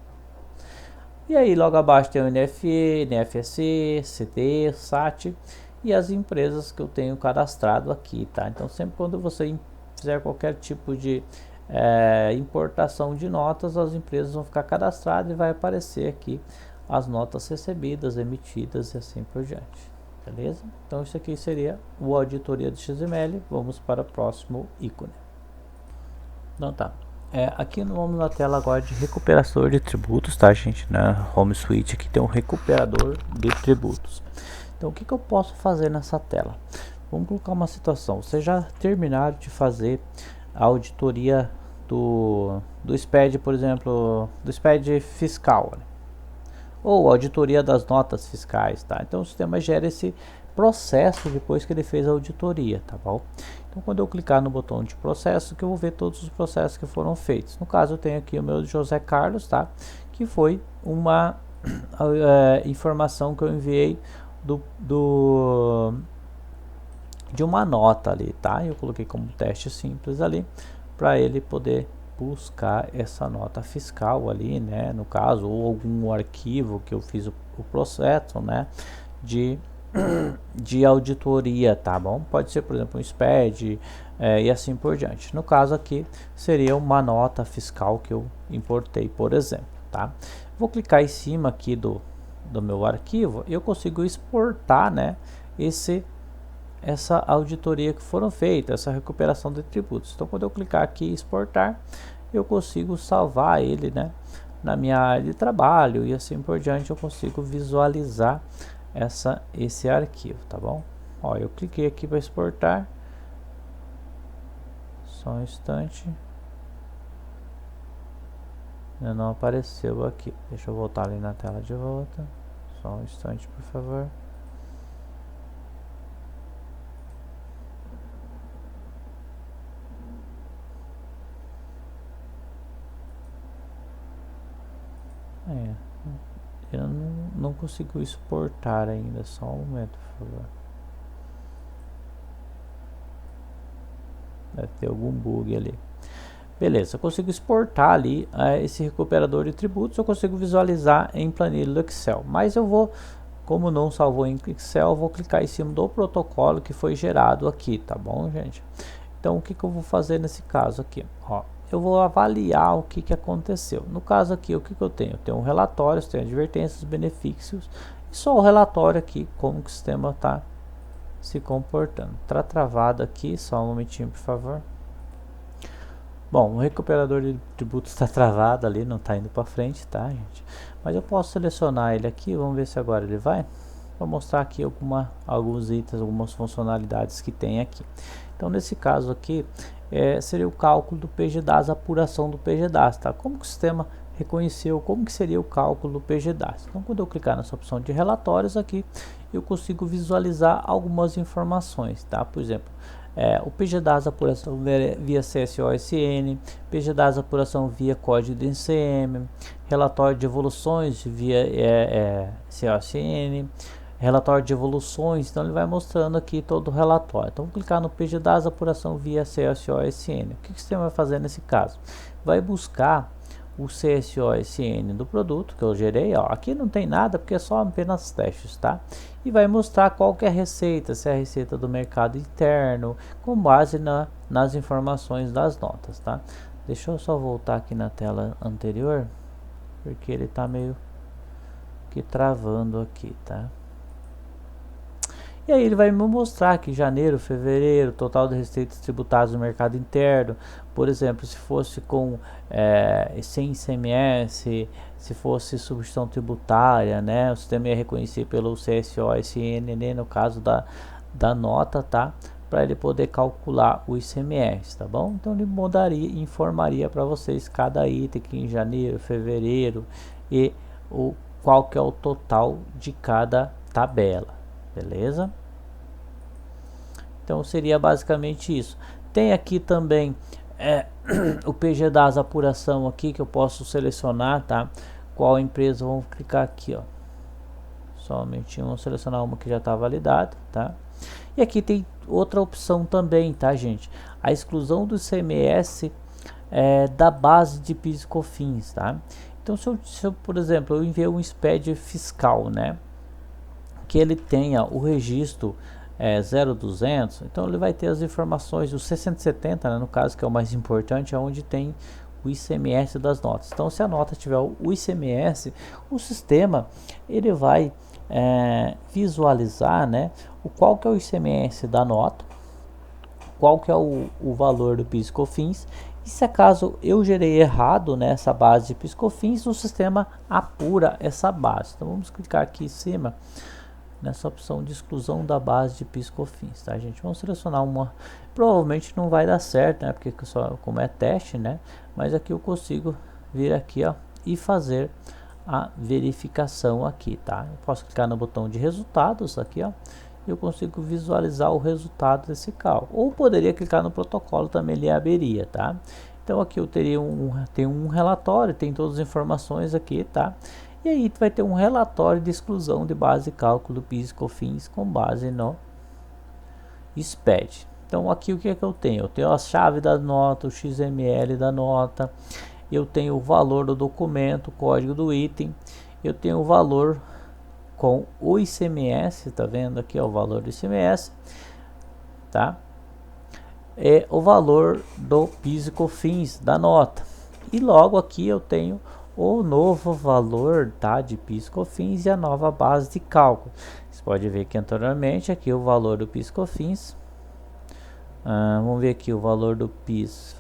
E aí logo abaixo tem o NFE, NFSE, CTE, SAT e as empresas que eu tenho cadastrado aqui, tá? Então sempre quando você fizer qualquer tipo de importação de notas, as empresas vão ficar cadastradas e vai aparecer aqui as notas recebidas, emitidas e assim por diante. Beleza? Então isso aqui seria o auditoria do XML. Vamos para o próximo ícone. Então tá. Aqui vamos na tela agora de recuperador de tributos, tá, gente? Na Home Suite aqui tem um recuperador de tributos. Então o que eu posso fazer nessa tela? Vamos colocar uma situação. Vocês já terminaram de fazer a auditoria do SPED, por exemplo, do SPED fiscal, né? Ou auditoria das notas fiscais, tá? Então o sistema gera esse processo depois que ele fez a auditoria, tá bom? Então quando eu clicar no botão de processo, que eu vou ver todos os processos que foram feitos. No caso eu tenho aqui o meu José Carlos, tá? Que foi uma informação que eu enviei de uma nota ali, tá? Eu coloquei como teste simples ali para ele poder buscar essa nota fiscal ali, né, no caso, ou algum arquivo que eu fiz o processo, né, de auditoria, tá bom? Pode ser, por exemplo, um SPED e assim por diante. No caso aqui, seria uma nota fiscal que eu importei, por exemplo, tá? Vou clicar em cima aqui do meu arquivo e eu consigo exportar, né, essa auditoria que foram feitas, essa recuperação de tributos. Então quando eu clicar aqui em exportar, eu consigo salvar ele, né, na minha área de trabalho e assim por diante. Eu consigo visualizar esse arquivo, tá bom? Ó, eu cliquei aqui para exportar, só um instante, ainda não apareceu aqui. Deixa eu voltar ali na tela de volta, só um instante, por favor. Eu não consigo exportar ainda, só um momento, por favor. Deve ter algum bug ali. Beleza, eu consigo exportar ali esse recuperador de tributos, eu consigo visualizar em planilha do Excel. Mas eu vou, como não salvou em Excel, eu vou clicar em cima do protocolo que foi gerado aqui, tá bom, gente? Então o que eu vou fazer nesse caso aqui? Ó, eu vou avaliar o que aconteceu. No caso aqui, o que eu tenho? Eu tenho um relatório, eu tenho advertências, benefícios, e só o relatório aqui, como que o sistema está se comportando. Tá travado aqui, só um momentinho, por favor. Bom, o recuperador de tributos está travado ali, não está indo para frente, tá, gente? Mas eu posso selecionar ele aqui, vamos ver se agora ele vai. Vou mostrar aqui alguns itens, algumas funcionalidades que tem aqui. Então, nesse caso aqui, seria o cálculo do PGDAS, a apuração do PGDAS, tá? Como que o sistema reconheceu, como que seria o cálculo do PGDAS? Então, quando eu clicar nessa opção de relatórios aqui, eu consigo visualizar algumas informações, tá? Por exemplo, o PGDAS apuração via CSOSN, PGDAS apuração via código de NCM, relatório de evoluções via COSN, relatório de evoluções. Então ele vai mostrando aqui todo o relatório. Então vou clicar no PGDAS apuração via CSOSN. O que o sistema vai fazer nesse caso? Vai buscar o CSOSN do produto que eu gerei, ó. Aqui não tem nada porque é só apenas testes, tá? E vai mostrar qual que é a receita, se é a receita do mercado interno, com base nas informações das notas, tá? Deixa eu só voltar aqui na tela anterior, porque ele tá meio que travando aqui, tá? E aí ele vai me mostrar que janeiro, fevereiro, total de receitas tributadas no mercado interno. Por exemplo, se fosse com sem ICMS, se fosse substituição tributária, né, o sistema ia reconhecer pelo CSOSN, no caso da nota, tá? para ele poder calcular o ICMS, tá bom? Então ele informaria para vocês cada item aqui em janeiro, fevereiro e qual que é o total de cada tabela, beleza? Então seria basicamente isso. Tem aqui também o PGDAS apuração aqui que eu posso selecionar, tá? Qual empresa, vamos clicar aqui, ó. Somente vamos selecionar uma que já está validada, tá? E aqui tem outra opção também, tá, gente? A exclusão do ICMS da base de PIS e COFINS, tá? Então, se eu, por exemplo, eu enviei um SPED fiscal, né? Que ele tenha o registro 0200, então ele vai ter as informações do C170, né, no caso, que é o mais importante, é onde tem o ICMS das notas. Então, se a nota tiver o ICMS, o sistema ele vai visualizar, né, qual que é o ICMS da nota, qual que é o valor do PIS e COFINS, e se acaso eu gerei errado nessa base de PIS e COFINS, o sistema apura essa base. Então vamos clicar aqui em cima nessa opção de exclusão da base de PIS e COFINS, tá, gente? Vamos selecionar uma, provavelmente não vai dar certo, né, porque só como é teste, né, mas aqui eu consigo vir aqui, ó, e fazer a verificação aqui, tá? Eu posso clicar no botão de resultados aqui, ó, e eu consigo visualizar o resultado desse cálculo. Ou poderia clicar no protocolo, também ele abriria, tá? Então aqui eu teria tem um relatório, tem todas as informações aqui, tá? E aí vai ter um relatório de exclusão de base de cálculo do PIS e COFINS com base no SPED. Então aqui o que é que eu tenho? Eu tenho a chave da nota, o XML da nota, eu tenho o valor do documento, o código do item, eu tenho o valor com o ICMS, tá vendo aqui, ó, o valor do ICMS, tá? É o valor do PIS e COFINS da nota. E logo aqui eu tenho o novo valor, tá, de PIS e COFINS e a nova base de cálculo. Você pode ver que anteriormente aqui o valor do PIS e COFINS. Vamos ver aqui o valor do PIS,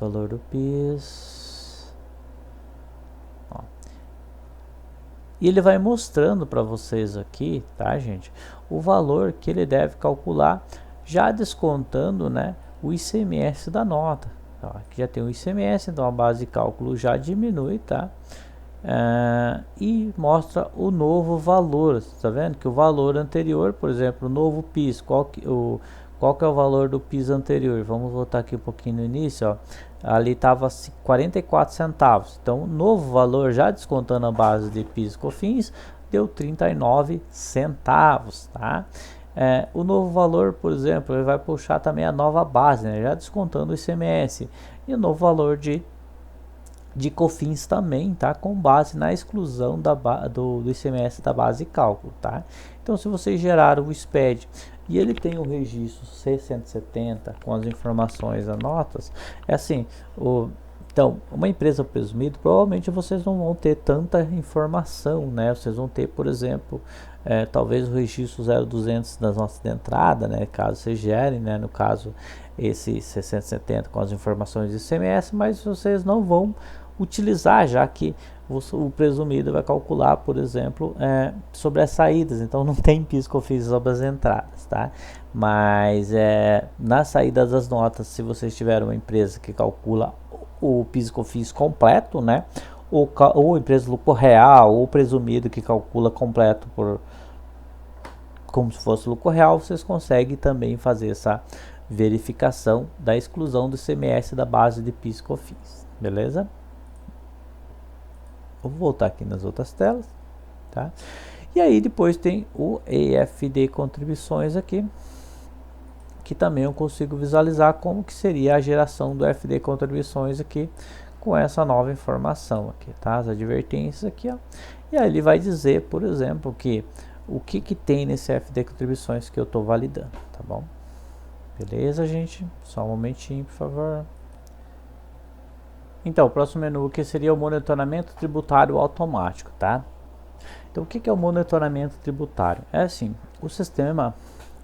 ó. E ele vai mostrando para vocês aqui, tá, gente, o valor que ele deve calcular, já descontando, né, o ICMS da nota. Então, aqui já tem o ICMS, então a base de cálculo já diminui, tá? E mostra o novo valor. Tá vendo que o valor anterior, por exemplo, o novo PIS, qual que é o valor do PIS anterior? Vamos voltar aqui um pouquinho no início, ó. Ali estava 44 centavos. Então, o novo valor, já descontando a base de PIS e COFINS, deu 39 centavos, tá? O novo valor, por exemplo, ele vai puxar também a nova base, né? Já descontando o ICMS. E o novo valor de COFINS também, tá? Com base na exclusão do ICMS da base de cálculo, tá? Então, se vocês geraram o SPED e ele tem o registro C170 com as informações, as notas, é assim, então, uma empresa presumida, provavelmente vocês não vão ter tanta informação, né? Vocês vão ter, por exemplo, talvez o registro 0200 das notas de entrada, né? Caso vocês gerem, né? No caso, esse 670 com as informações do ICMS, mas vocês não vão utilizar, já que o presumido vai calcular, por exemplo, sobre as saídas, então não tem PIS, COFINS sobre as entradas, tá? Mas na saída das notas, se vocês tiverem uma empresa que calcula o PIS e COFINS completo, né? Ou empresa lucro real, ou presumido que calcula completo como se fosse lucro real, vocês conseguem também fazer essa verificação da exclusão do ICMS da base de PIS e COFINS, beleza? Vou voltar aqui nas outras telas, tá? E aí depois tem o EFD contribuições aqui, que também eu consigo visualizar como que seria a geração do FD contribuições aqui com essa nova informação aqui, tá? As advertências aqui, ó. E aí ele vai dizer, por exemplo, que o que tem nesse FD contribuições que eu estou validando, tá bom? Beleza, gente? Só um momentinho, por favor. Então, o próximo menu aqui seria o monitoramento tributário automático, tá? Então, o que é o monitoramento tributário? É assim, o sistema,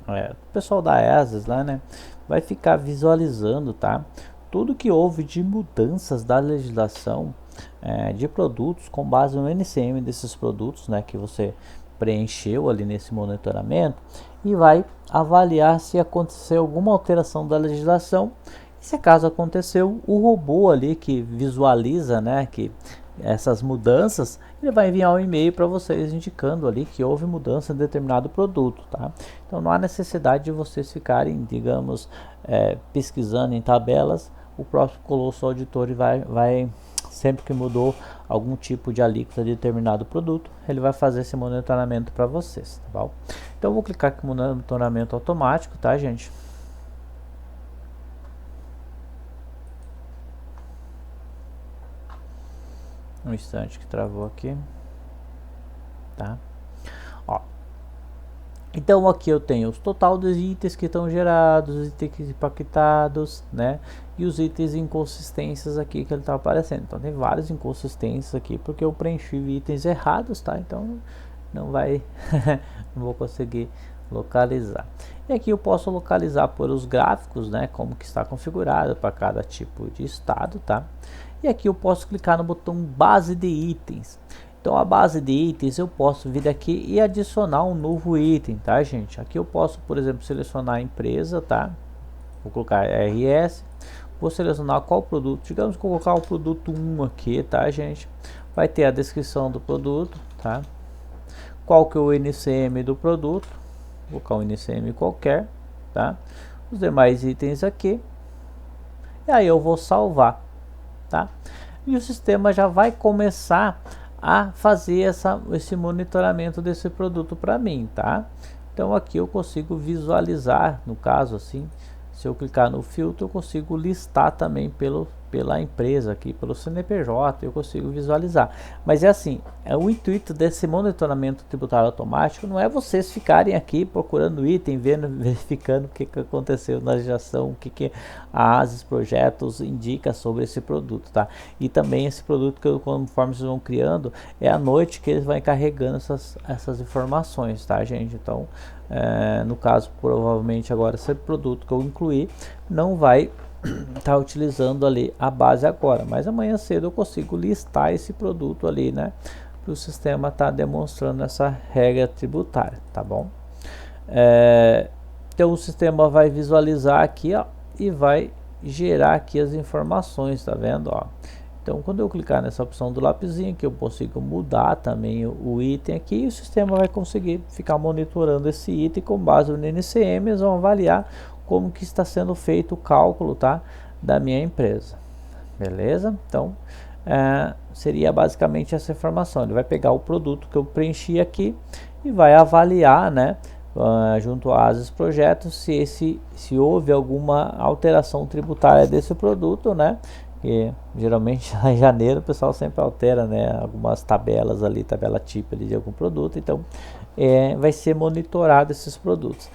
o pessoal da ESAS lá, né, vai ficar visualizando, tá? Tudo que houve de mudanças da legislação de produtos com base no NCM desses produtos, né, que você preencheu ali nesse monitoramento e vai avaliar se aconteceu alguma alteração da legislação. E se caso aconteceu, o robô ali que visualiza, né, que essas mudanças, ele vai enviar um e-mail para vocês indicando ali que houve mudança em determinado produto, tá? Então não há necessidade de vocês ficarem, digamos, pesquisando em tabelas. O próprio Colosso Auditor vai sempre que mudou algum tipo de alíquota de determinado produto, ele vai fazer esse monitoramento para vocês, tá bom? Então eu vou clicar aqui no monitoramento automático, tá, gente? Um instante que travou aqui, tá? Ó, então aqui eu tenho os total dos itens que estão gerados, os itens impactados, né? E os itens inconsistências aqui que ele está aparecendo. Então tem várias inconsistências aqui porque eu preenchi itens errados, tá? Então não vai, não vou conseguir localizar. E aqui eu posso localizar por os gráficos, né? Como que está configurado para cada tipo de estado, tá? E aqui eu posso clicar no botão base de itens. Então a base de itens eu posso vir aqui e adicionar um novo item, tá, gente? Aqui eu posso, por exemplo, selecionar a empresa, tá? Vou colocar RS, vou selecionar qual produto, digamos que eu vou colocar o produto 1 aqui, tá, gente? Vai ter a descrição do produto, tá? Qual que é o NCM do produto, vou colocar um NCM qualquer, tá? Os demais itens aqui, e aí eu vou salvar, tá? E o sistema já vai começar a fazer esse monitoramento desse produto para mim, tá? Então aqui eu consigo visualizar, no caso assim, se eu clicar no filtro eu consigo listar também pela empresa aqui, pelo CNPJ, eu consigo visualizar. Mas é assim, o intuito desse monitoramento tributário automático não é vocês ficarem aqui procurando item, vendo, verificando o que aconteceu na legislação, o que a ASIS Projetos indica sobre esse produto, tá? E também esse produto que conforme vocês vão criando, é à noite que eles vão carregando essas informações, tá, gente? Então, no caso, provavelmente agora esse produto que eu incluí não vai estar utilizando ali a base agora, mas amanhã cedo eu consigo listar esse produto ali, né, para o sistema estar demonstrando essa regra tributária, tá bom? Então o sistema vai visualizar aqui, ó, e vai gerar aqui as informações, tá vendo, ó? Então quando eu clicar nessa opção do lapisinho que eu consigo mudar também o item aqui, o sistema vai conseguir ficar monitorando esse item com base no NCM, eles vão avaliar como que está sendo feito o cálculo, tá, da minha empresa, beleza? Então seria basicamente essa informação. Ele vai pegar o produto que eu preenchi aqui e vai avaliar, né, junto a ASIS Projetos se houve alguma alteração tributária desse produto, né? E geralmente em janeiro o pessoal sempre altera, né, algumas tabelas ali, tabela tipo ali de algum produto. Então vai ser monitorado esses produtos.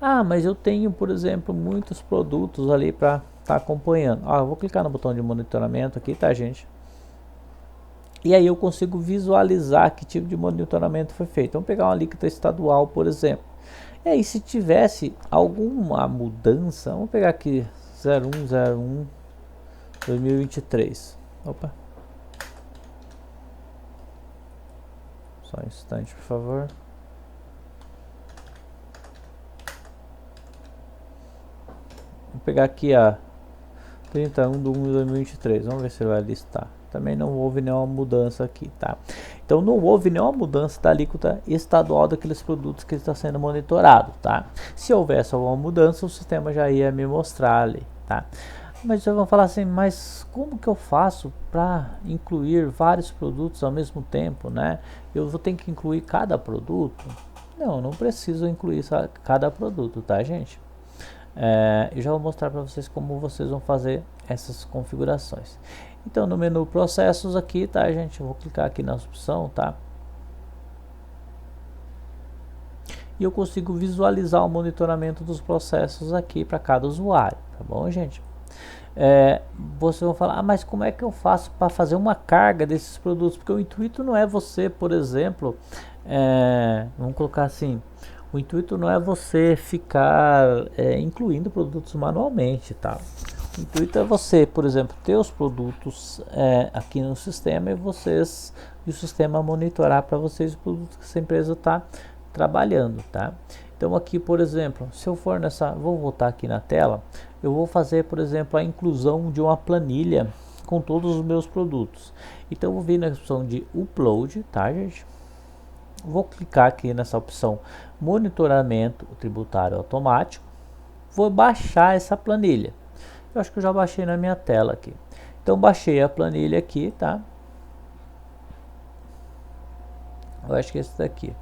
Ah, mas eu tenho, por exemplo, muitos produtos ali para estar acompanhando. Eu vou clicar no botão de monitoramento aqui, tá, gente? E aí eu consigo visualizar que tipo de monitoramento foi feito. Vamos pegar uma alíquota estadual, por exemplo. E aí se tivesse alguma mudança, vamos pegar aqui 0101 2023. Opa. Só um instante, por favor. Vou pegar aqui a 31 de 1 de 2023. Vamos ver se ele vai listar. Também não houve nenhuma mudança aqui, tá? Então não houve nenhuma mudança da alíquota estadual daqueles produtos que está sendo monitorado, tá? Se houvesse alguma mudança, o sistema já ia me mostrar ali, tá? Mas vocês vão falar assim, mas como que eu faço para incluir vários produtos ao mesmo tempo, né? Eu vou ter que incluir cada produto? Não preciso incluir cada produto, tá, gente? Eu já vou mostrar para vocês como vocês vão fazer essas configurações. Então no menu processos aqui, tá, gente? Eu vou clicar aqui na opção, tá? E eu consigo visualizar o monitoramento dos processos aqui para cada usuário, tá bom, gente? Vocês vão falar, mas como é que eu faço para fazer uma carga desses produtos? Porque o intuito não é você, por exemplo, vamos colocar assim, o intuito não é você ficar incluindo produtos manualmente, tá? O intuito é você, por exemplo, ter os produtos aqui no sistema e o sistema monitorar para vocês os produtos que essa empresa está trabalhando, tá? Então aqui, por exemplo, se eu for vou voltar aqui na tela, eu vou fazer, por exemplo, a inclusão de uma planilha com todos os meus produtos. Então eu vou vir na opção de upload, tá, gente? Vou clicar aqui nessa opção monitoramento tributário automático. Vou baixar essa planilha. Eu acho que eu já baixei na minha tela aqui. Então baixei a planilha aqui, tá? Eu acho que é esse daqui.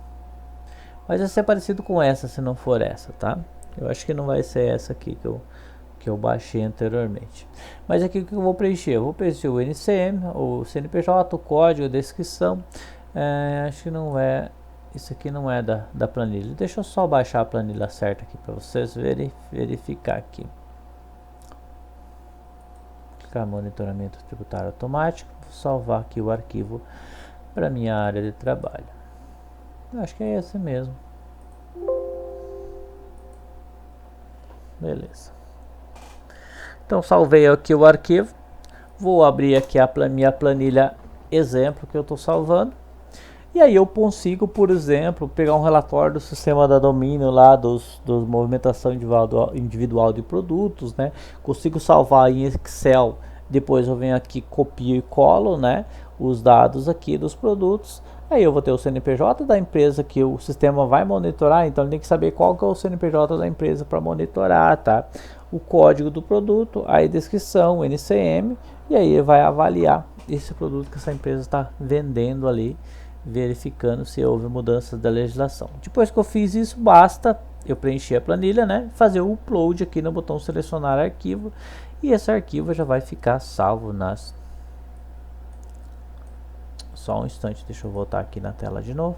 Mas vai ser parecido com essa, se não for essa, tá? Eu acho que não vai ser essa aqui que eu baixei anteriormente. Mas aqui o que eu vou preencher? Eu vou preencher o NCM, o CNPJ, o código, a descrição. Acho que não é... Isso aqui não é da planilha. Deixa eu só baixar a planilha certa aqui para vocês verificar aqui. Clicar monitoramento tributário automático. Vou salvar aqui o arquivo para minha área de trabalho. Acho que é esse mesmo. Beleza. Então salvei aqui o arquivo. Vou abrir aqui a minha planilha exemplo que eu estou salvando. E aí eu consigo, por exemplo, pegar um relatório do sistema da domínio lá dos movimentação individual de produtos, né? Consigo salvar em Excel. Depois eu venho aqui, copio e colo, né, os dados aqui dos produtos. Aí eu vou ter o CNPJ da empresa que o sistema vai monitorar, então ele tem que saber qual que é o CNPJ da empresa para monitorar, tá? O código do produto, a descrição, o NCM, e aí ele vai avaliar esse produto que essa empresa está vendendo ali, verificando se houve mudanças da legislação. Depois que eu fiz isso, basta eu preencher a planilha, né, fazer o upload aqui no botão selecionar arquivo, e esse arquivo já vai ficar salvo nas... Só um instante, deixa eu voltar aqui na tela de novo.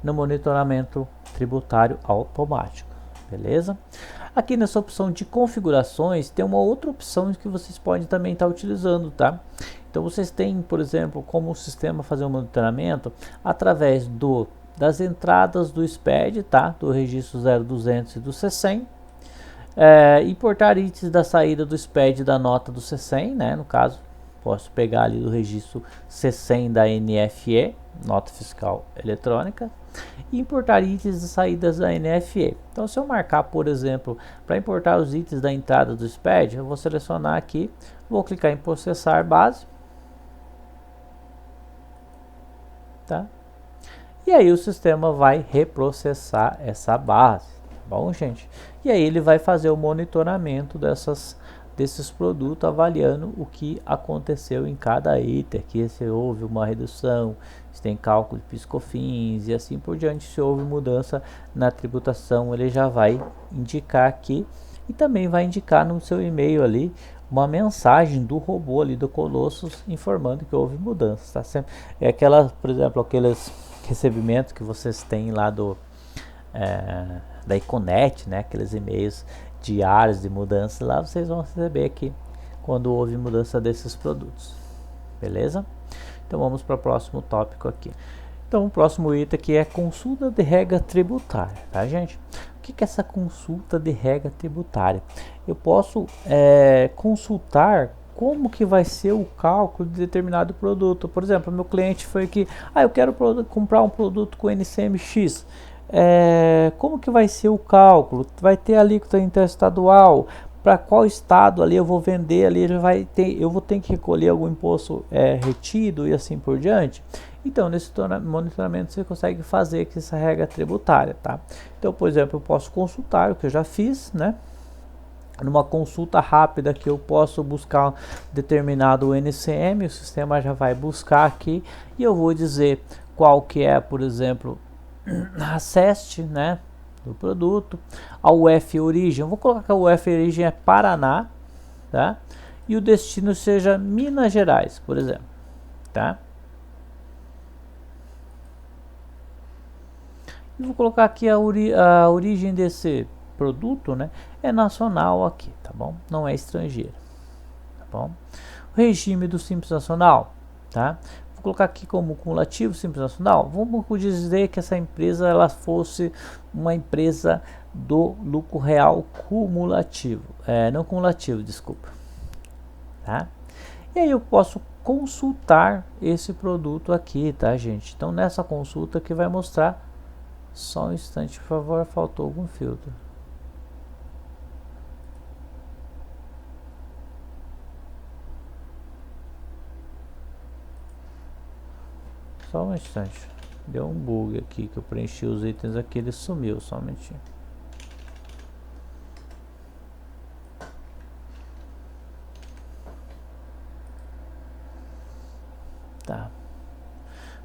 No monitoramento tributário automático, beleza? Aqui nessa opção de configurações, tem uma outra opção que vocês podem também estar utilizando, tá? Então vocês têm, por exemplo, como o sistema fazer um monitoramento através das entradas do SPED, tá? Do registro 0200 e do C100. Importar itens da saída do SPED da nota do C100, né? No caso, posso pegar ali do registro C100 da NFE, nota fiscal eletrônica, e importar itens de saídas da NFE. Então, se eu marcar, por exemplo, para importar os itens da entrada do SPED, eu vou selecionar aqui, vou clicar em processar base, tá? E aí o sistema vai reprocessar essa base, tá bom, gente? E aí ele vai fazer o monitoramento desses produtos, avaliando o que aconteceu em cada item, aqui se houve uma redução, se tem cálculo de PIS/COFINS e assim por diante. Se houve mudança na tributação, ele já vai indicar aqui, e também vai indicar no seu e-mail ali uma mensagem do robô ali do Colossus informando que houve mudanças, tá? Sempre é aquela, por exemplo, aqueles recebimentos que vocês têm lá da Iconet, né? Aqueles e-mails diários de mudança lá, vocês vão receber aqui quando houve mudança desses produtos, beleza? Então vamos para o próximo tópico aqui. Então o próximo item aqui é consulta de regra tributária, tá, gente? O que é essa consulta de regra tributária? Eu posso consultar como que vai ser o cálculo de determinado produto. Por exemplo, meu cliente foi que, eu quero comprar um produto com NCM X. Como que vai ser o cálculo? Vai ter alíquota interestadual? Para qual estado ali eu vou vender ali, eu vou ter que recolher algum imposto retido e assim por diante? Então, nesse monitoramento você consegue fazer essa regra tributária, tá? Então, por exemplo, eu posso consultar, o que eu já fiz, né? Numa consulta rápida que eu posso buscar determinado NCM, o sistema já vai buscar aqui e eu vou dizer qual que é, por exemplo, a CEST, né, do produto, a UF origem. Eu vou colocar que a UF origem é Paraná, tá? E o destino seja Minas Gerais, por exemplo, tá? Eu vou colocar aqui a origem desse produto, né, é nacional aqui, tá bom? Não é estrangeiro, tá bom? O regime do Simples Nacional, tá? Vou colocar aqui como cumulativo Simples Nacional. Vamos dizer que essa empresa ela fosse uma empresa do lucro real cumulativo, não cumulativo, desculpa, tá? E aí eu posso consultar esse produto aqui, tá, gente? Então nessa consulta que vai mostrar, só um instante, por favor, faltou algum filtro. Só um instante. Deu um bug aqui que eu preenchi os itens aqui, ele sumiu, só um minutinho. Tá.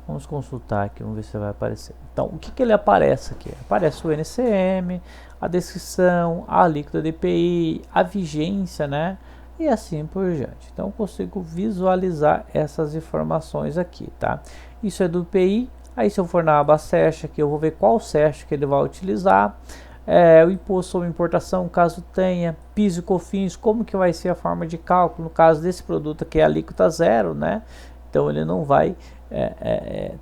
Vamos consultar aqui, vamos ver se vai aparecer. Então, o que ele aparece aqui? Aparece o NCM, a descrição, a alíquota de IPI, a vigência, né? E assim por diante. Então, eu consigo visualizar essas informações aqui, tá? Isso é do IPI. Aí, se eu for na aba SESH aqui, eu vou ver qual SESH que ele vai utilizar. O imposto sobre importação, caso tenha, PIS e COFINS, como que vai ser a forma de cálculo, no caso desse produto aqui é a alíquota zero, né? Então, ele não vai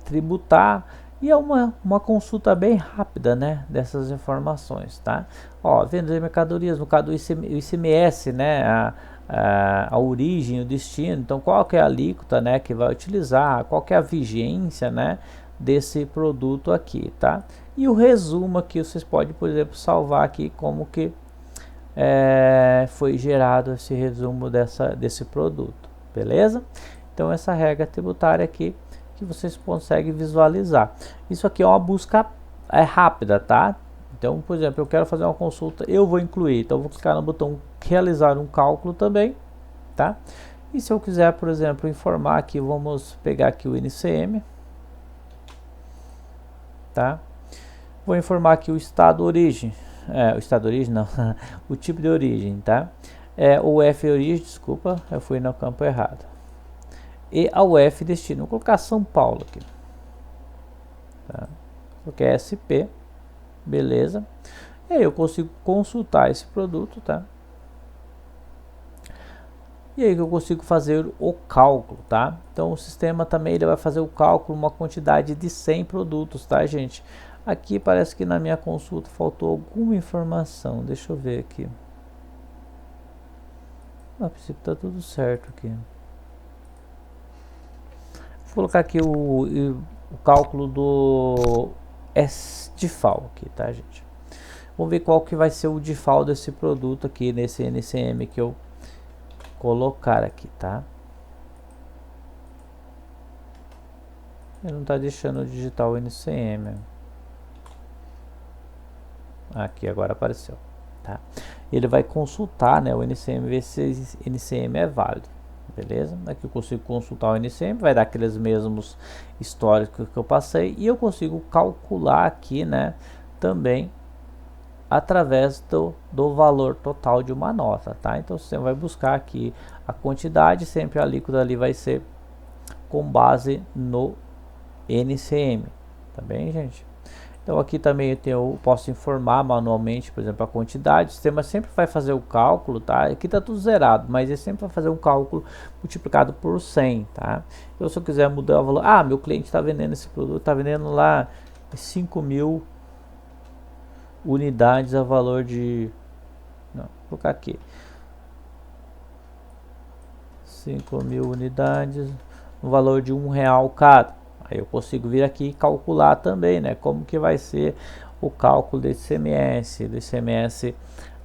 tributar, e é uma consulta bem rápida, né, dessas informações, tá? Ó, vendas de mercadorias, no caso do ICMS, né, a origem, o destino, então qual que é a alíquota, né, que vai utilizar, qual que é a vigência, né, desse produto aqui, tá? E o resumo aqui, vocês podem, por exemplo, salvar aqui como que foi gerado esse resumo desse produto, beleza? Então essa regra tributária aqui que vocês conseguem visualizar. Isso aqui é uma busca rápida, tá? Então, por exemplo, eu quero fazer uma consulta, eu vou incluir, então eu vou clicar no botão realizar um cálculo também, tá? E se eu quiser, por exemplo, informar aqui, vamos pegar aqui o NCM, tá? Vou informar aqui o estado origem, o estado de origem não, o tipo de origem, tá? O F origem, desculpa, eu fui no campo errado. E a UF destino, vou colocar São Paulo aqui, tá? Porque é SP, beleza? E aí eu consigo consultar esse produto, tá? E aí eu consigo fazer o cálculo, tá? Então o sistema também ele vai fazer o cálculo, uma quantidade de 100 produtos, tá, gente? Aqui parece que na minha consulta faltou alguma informação, deixa eu ver aqui. A princípio tá tudo certo aqui. Vou colocar aqui o cálculo do DIFAL aqui, tá, gente? Vamos ver qual que vai ser o DIFAL desse produto aqui, nesse NCM que eu colocar aqui, tá? Ele não está deixando digitar o NCM. Aqui, agora apareceu, tá? Ele vai consultar, né, o NCM, ver se esse NCM é válido. Beleza? Aqui eu consigo consultar o NCM, vai dar aqueles mesmos históricos que eu passei, e eu consigo calcular aqui, né, também através do valor total de uma nota, tá? Então você vai buscar aqui a quantidade, sempre a alíquota ali vai ser com base no NCM, tá bem, gente? Então aqui também eu posso informar manualmente, por exemplo, a quantidade. O sistema sempre vai fazer o cálculo, tá? Aqui está tudo zerado, mas ele sempre vai fazer um cálculo multiplicado por 100, tá? Então se eu quiser mudar o valor, meu cliente está vendendo esse produto, está vendendo lá 5.000 unidades a valor de, não, vou colocar aqui 5.000 unidades no valor de R$1 cada. Aí eu consigo vir aqui e calcular também, né? Como que vai ser o cálculo do ICMS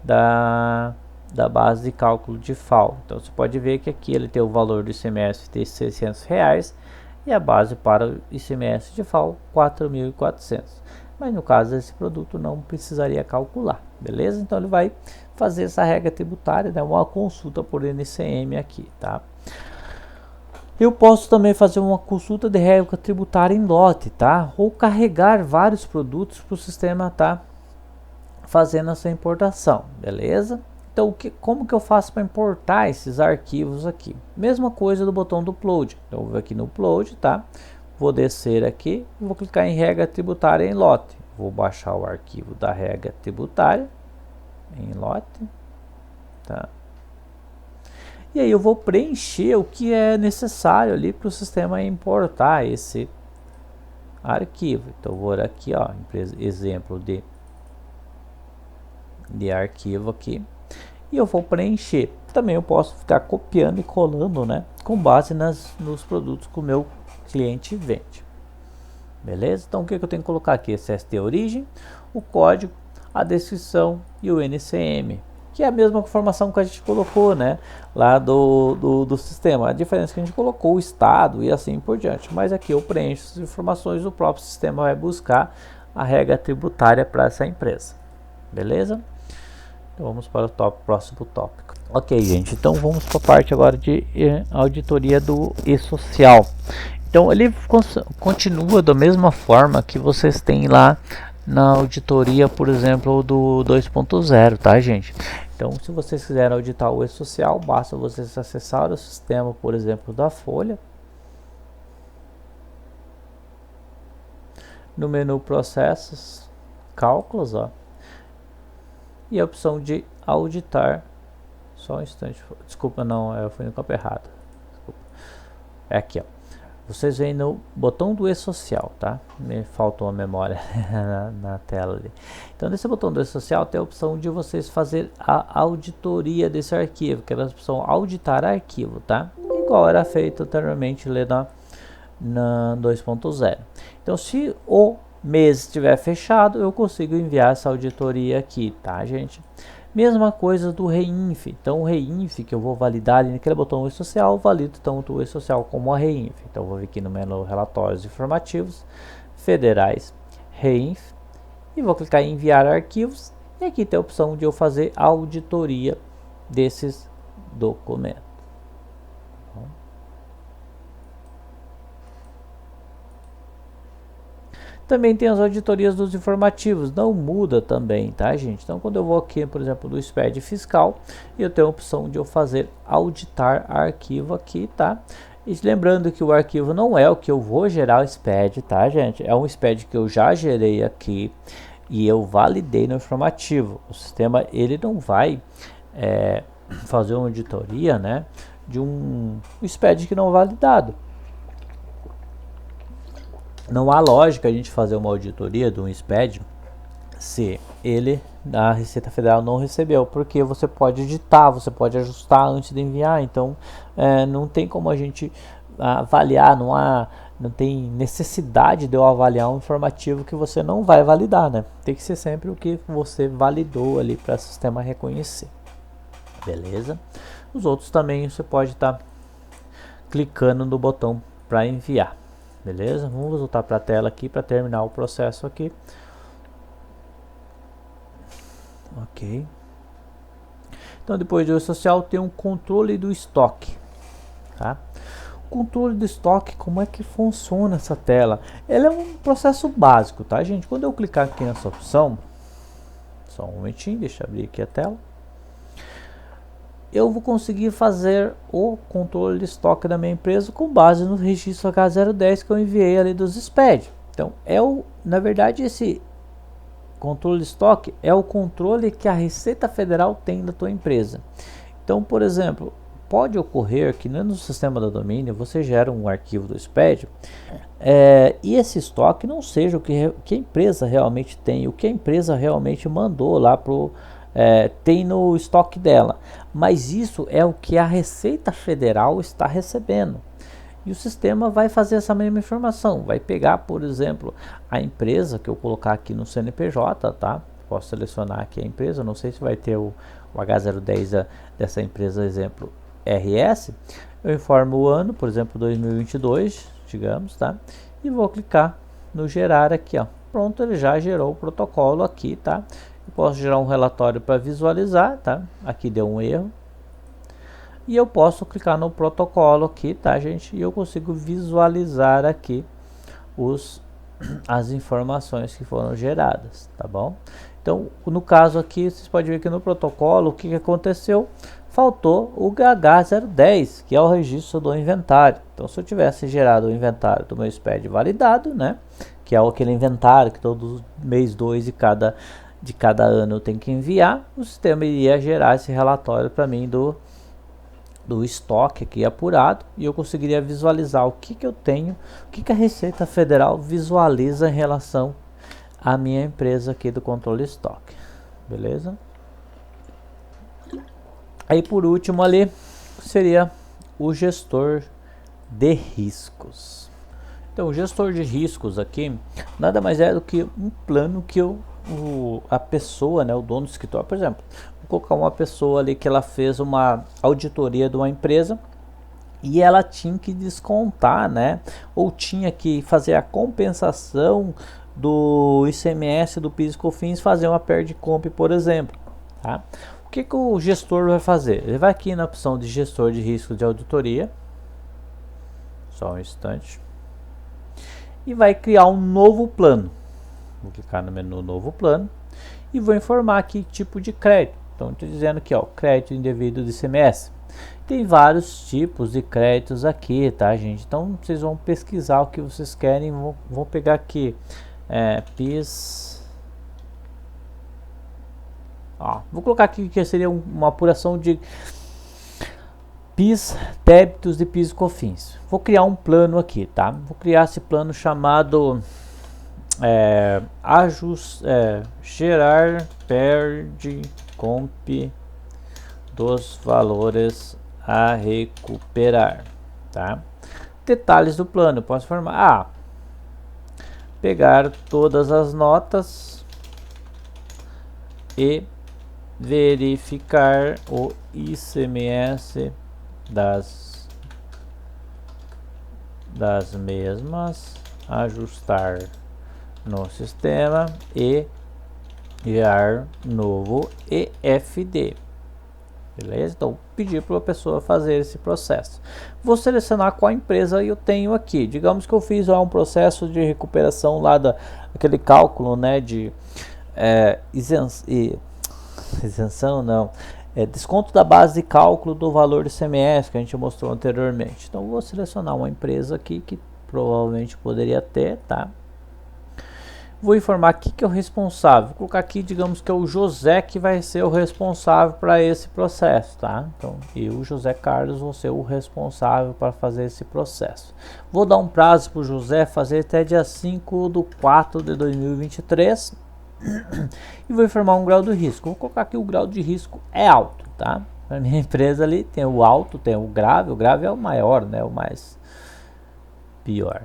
da base de cálculo de FAO. Então você pode ver que aqui ele tem o valor do ICMS de R$600 e a base para o ICMS de FAO 4.400. Mas no caso desse produto não precisaria calcular, beleza? Então ele vai fazer essa regra tributária, né? Uma consulta por NCM aqui, tá? Eu posso também fazer uma consulta de regra tributária em lote, tá? Ou carregar vários produtos para o sistema tá fazendo essa importação, beleza? Então, como que eu faço para importar esses arquivos aqui? Mesma coisa do botão do upload. Então, eu vou aqui no upload, tá? Vou descer aqui e vou clicar em regra tributária em lote. Vou baixar o arquivo da regra tributária em lote, tá? E aí eu vou preencher o que é necessário ali para o sistema importar esse arquivo. Então eu vou aqui, ó, exemplo de de arquivo aqui e eu vou preencher. Também eu posso ficar copiando e colando, né, com base nos produtos que o meu cliente vende. Beleza? Então o que eu tenho que colocar aqui? CST origem, o código, a descrição e o NCM, que é a mesma informação que a gente colocou, né, lá do sistema. A diferença é que a gente colocou o estado e assim por diante. Mas aqui eu preencho as informações, o próprio sistema vai buscar a regra tributária para essa empresa. Beleza? Então vamos para o próximo tópico. Ok, gente, então vamos para a parte agora de auditoria do e-social. Então ele continua da mesma forma que vocês têm lá na auditoria, por exemplo, do 2.0, tá, gente? Então, se vocês quiserem auditar o e-social, basta vocês acessar o sistema, por exemplo, da Folha. No menu Processos, Cálculos, ó, e a opção de auditar. Só um instante, desculpa, não, eu fui no campo errado. Desculpa. É aqui, ó. Vocês veem no botão do e-social, tá? Me faltou a memória na tela ali. Então, nesse botão do e-social tem a opção de vocês fazer a auditoria desse arquivo, que é a opção auditar arquivo, tá? Igual era feito anteriormente ali na 2.0. Então, se o mês estiver fechado, eu consigo enviar essa auditoria aqui, tá, gente? Mesma coisa do REINF. Então o REINF que eu vou validar ali naquele botão e-social, valido tanto o e-social como a REINF. Então eu vou vir aqui no menu relatórios informativos, federais, REINF, e vou clicar em enviar arquivos, e aqui tem a opção de eu fazer a auditoria desses documentos. Também tem as auditorias dos informativos, não muda também, tá, gente? Então, quando eu vou aqui, por exemplo, do SPED fiscal, eu tenho a opção de eu fazer auditar arquivo aqui, tá? E lembrando que o arquivo não é o que eu vou gerar o SPED, tá, gente? É um SPED que eu já gerei aqui e eu validei no informativo. O sistema, ele não vai fazer uma auditoria, né, de um SPED que não é validado. Não há lógica a gente fazer uma auditoria de um SPED se ele, a Receita Federal, não recebeu, porque você pode editar, você pode ajustar antes de enviar, então não tem como a gente avaliar, não tem necessidade de eu avaliar um informativo que você não vai validar, né? Tem que ser sempre o que você validou ali para o sistema reconhecer. Beleza? Os outros também você pode estar clicando no botão para enviar. Beleza? Vamos voltar para a tela aqui para terminar o processo aqui. Ok. Então, depois do social, tem um controle do estoque. Tá? O controle do estoque, como é que funciona essa tela? Ele é um processo básico, tá, gente? Quando eu clicar aqui nessa opção, só um momentinho, deixa eu abrir aqui a tela. Eu vou conseguir fazer o controle de estoque da minha empresa com base no registro H010 que eu enviei ali dos SPED. Então, na verdade, esse controle de estoque é o controle que a Receita Federal tem da tua empresa. Então, por exemplo, pode ocorrer que no sistema do domínio você gera um arquivo do SPED e esse estoque não seja o que a empresa realmente tem, o que a empresa realmente mandou lá tem no estoque dela, mas isso é o que a Receita Federal está recebendo. E o sistema vai fazer essa mesma informação, vai pegar, por exemplo, a empresa que eu colocar aqui no CNPJ, tá? Posso selecionar aqui a empresa, não sei se vai ter o H010 dessa empresa, exemplo, RS. Eu informo o ano, por exemplo, 2022, digamos, tá? E vou clicar no gerar aqui, ó. Pronto, ele já gerou o protocolo aqui, tá? Eu posso gerar um relatório para visualizar, tá? Aqui deu um erro. E eu posso clicar no protocolo aqui, tá, gente? E eu consigo visualizar aqui as informações que foram geradas, tá bom? Então, no caso aqui, vocês podem ver que no protocolo, o que aconteceu? Faltou o H010, que é o registro do inventário. Então, se eu tivesse gerado o inventário do meu SPED validado, né? Que é aquele inventário que todo mês 2 de cada ano eu tenho que enviar, o sistema iria gerar esse relatório para mim do estoque aqui apurado, e eu conseguiria visualizar o que eu tenho, o que a Receita Federal visualiza em relação à minha empresa aqui do controle estoque. Beleza? Aí por último ali seria o gestor de riscos. Então o gestor de riscos aqui nada mais é do que um plano que a pessoa, né, o dono do escritório, por exemplo, vou colocar uma pessoa ali que ela fez uma auditoria de uma empresa e ela tinha que descontar, né, ou tinha que fazer a compensação do ICMS, do PIS e COFINS, fazer uma PERDCOMP, por exemplo, tá? O que o gestor vai fazer? Ele vai aqui na opção de gestor de risco de auditoria, só um instante, e vai criar um novo plano. Vou clicar no menu novo plano e vou informar aqui tipo de crédito. Então estou dizendo aqui, ó, crédito indevido de ICMS. Tem vários tipos de créditos aqui, tá, gente? Então vocês vão pesquisar o que vocês querem. Vou pegar aqui PIS. Ó, vou colocar aqui que seria uma apuração de PIS, débitos de PIS e COFINS. Vou criar um plano aqui, tá? Vou criar esse plano chamado gerar PERDCOMP dos valores a recuperar, tá? Detalhes do plano, eu posso formar, pegar todas as notas e verificar o ICMS das mesmas, ajustar no sistema e gerar novo EFD. Beleza? Então, pedir para a pessoa fazer esse processo. Vou selecionar qual empresa eu tenho aqui. Digamos que eu fiz um processo de recuperação lá daquele cálculo, né, de isenção não, desconto da base de cálculo do valor do ICMS que a gente mostrou anteriormente. Então, vou selecionar uma empresa aqui que provavelmente poderia ter, tá? Vou informar aqui que é o responsável. Vou colocar aqui, digamos que é o José que vai ser o responsável para esse processo, tá? Então, eu, José Carlos, vou ser o responsável para fazer esse processo. Vou dar um prazo para o José fazer até dia 5/4/2023. E vou informar um grau de risco. Vou colocar aqui o grau de risco é alto, tá? Na minha empresa ali tem o alto, tem o grave. O grave é o maior, né? O mais pior.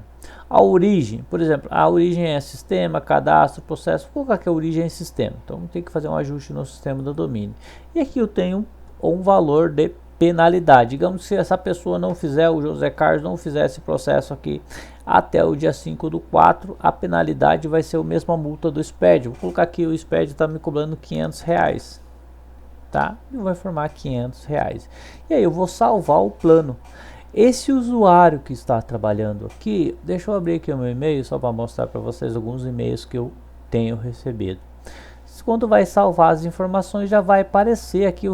A origem, por exemplo, a origem é sistema, cadastro, processo. Vou colocar que a origem é sistema. Então tem que fazer um ajuste no sistema do domínio. E aqui eu tenho um valor de penalidade. Digamos que se essa pessoa não fizer, o José Carlos não fizer esse processo aqui até o dia 5/4, a penalidade vai ser a mesma multa do SPED. Vou colocar aqui, o SPED está me cobrando R$500, tá? E vou informar R$500. E aí eu vou salvar o plano. Esse usuário que está trabalhando aqui, deixa eu abrir aqui o meu e-mail só para mostrar para vocês alguns e-mails que eu tenho recebido. Quando vai salvar as informações, já vai aparecer aqui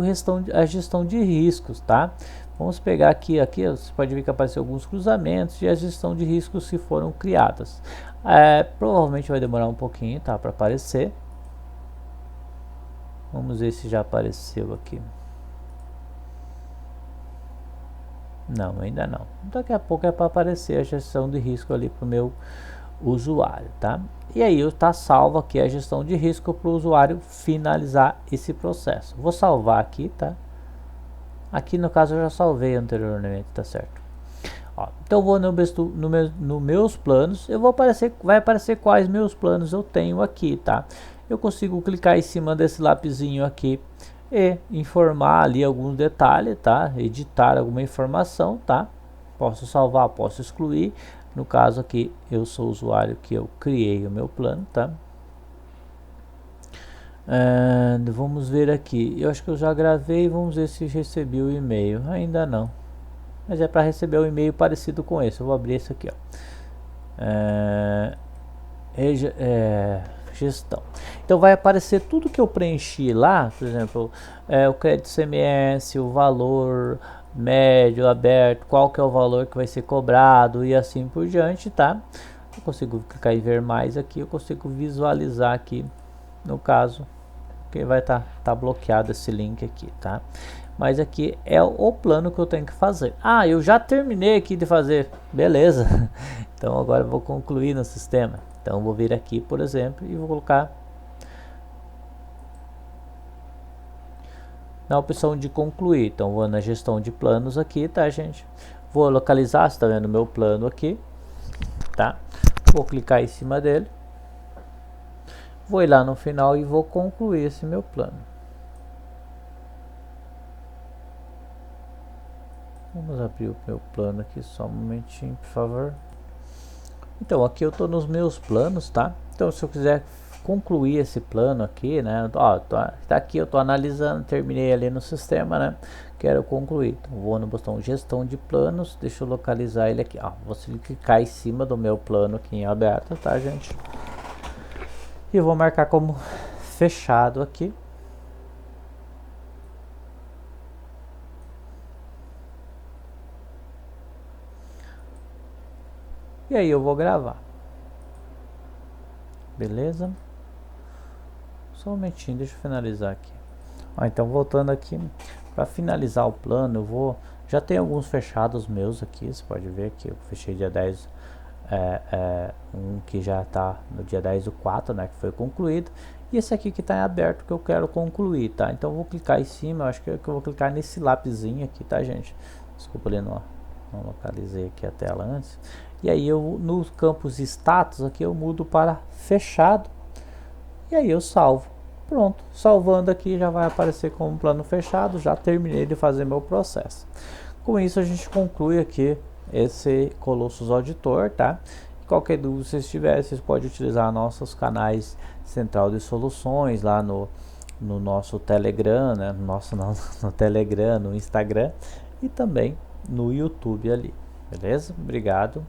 a gestão de riscos, tá? Vamos pegar aqui, você pode ver que apareceu alguns cruzamentos e a gestão de riscos que foram criadas. Provavelmente vai demorar um pouquinho, tá, para aparecer. Vamos ver se já apareceu aqui. Não, ainda não. Daqui a pouco é para aparecer a gestão de risco ali para o meu usuário, tá? E aí está salvo aqui a gestão de risco para o usuário finalizar esse processo. Vou salvar aqui, tá? Aqui no caso eu já salvei anteriormente, tá certo? Ó, então eu vou no meus planos, vai aparecer quais meus planos eu tenho aqui, tá? Eu consigo clicar em cima desse lapisinho aqui e informar ali alguns detalhes, tá? Editar alguma informação, tá? Posso salvar, posso excluir. No caso aqui, eu sou o usuário que eu criei o meu plano, tá? Vamos ver aqui. Eu acho que eu já gravei. Vamos ver se recebi o e-mail. Ainda não. Mas é para receber um e-mail parecido com esse. Eu vou abrir esse aqui, ó. Gestão. Então vai aparecer tudo que eu preenchi lá, por exemplo, o crédito CMS, o valor médio, aberto, qual que é o valor que vai ser cobrado e assim por diante, tá? Eu consigo clicar em ver mais aqui, eu consigo visualizar aqui, no caso, que vai estar bloqueado esse link aqui, tá? Mas aqui é o plano que eu tenho que fazer. Eu já terminei aqui de fazer, beleza? Então agora eu vou concluir no sistema. Então vou vir aqui, por exemplo, e vou colocar na opção de concluir. Então vou na gestão de planos aqui, tá, gente? Vou localizar, você tá vendo meu plano aqui, tá? Vou clicar em cima dele. Vou ir lá no final e vou concluir esse meu plano. Vamos abrir o meu plano aqui só um momentinho, por favor. Então aqui eu estou nos meus planos, tá? Então se eu quiser concluir esse plano aqui, né? Ó, tá aqui, eu estou analisando, terminei ali no sistema, né? Quero concluir. Então vou no botão gestão de planos, deixa eu localizar ele aqui. Ó, vou clicar em cima do meu plano aqui em aberto, tá, gente? E vou marcar como fechado aqui. E aí eu vou gravar. Beleza? Só um momentinho, deixa eu finalizar aqui. Ó, então voltando aqui, para finalizar o plano, eu vou... Já tem alguns fechados meus aqui, você pode ver que eu fechei dia 10, um que já está no dia 10 do 4, né, que foi concluído. E esse aqui que está em aberto, que eu quero concluir, tá? Então eu vou clicar em cima, eu acho que eu vou clicar nesse lapisinho aqui, tá, gente? Desculpa, ali não localizei aqui a tela antes. E aí eu, nos campos status aqui, eu mudo para fechado. E aí eu salvo. Pronto, salvando aqui já vai aparecer como plano fechado, já terminei de fazer meu processo. Com isso a gente conclui aqui esse Colossus Auditor, tá? Qualquer dúvida que vocês tiverem, vocês podem utilizar nossos canais Central de Soluções lá no nosso Telegram, né? No Telegram, no Instagram e também no YouTube ali, beleza? Obrigado.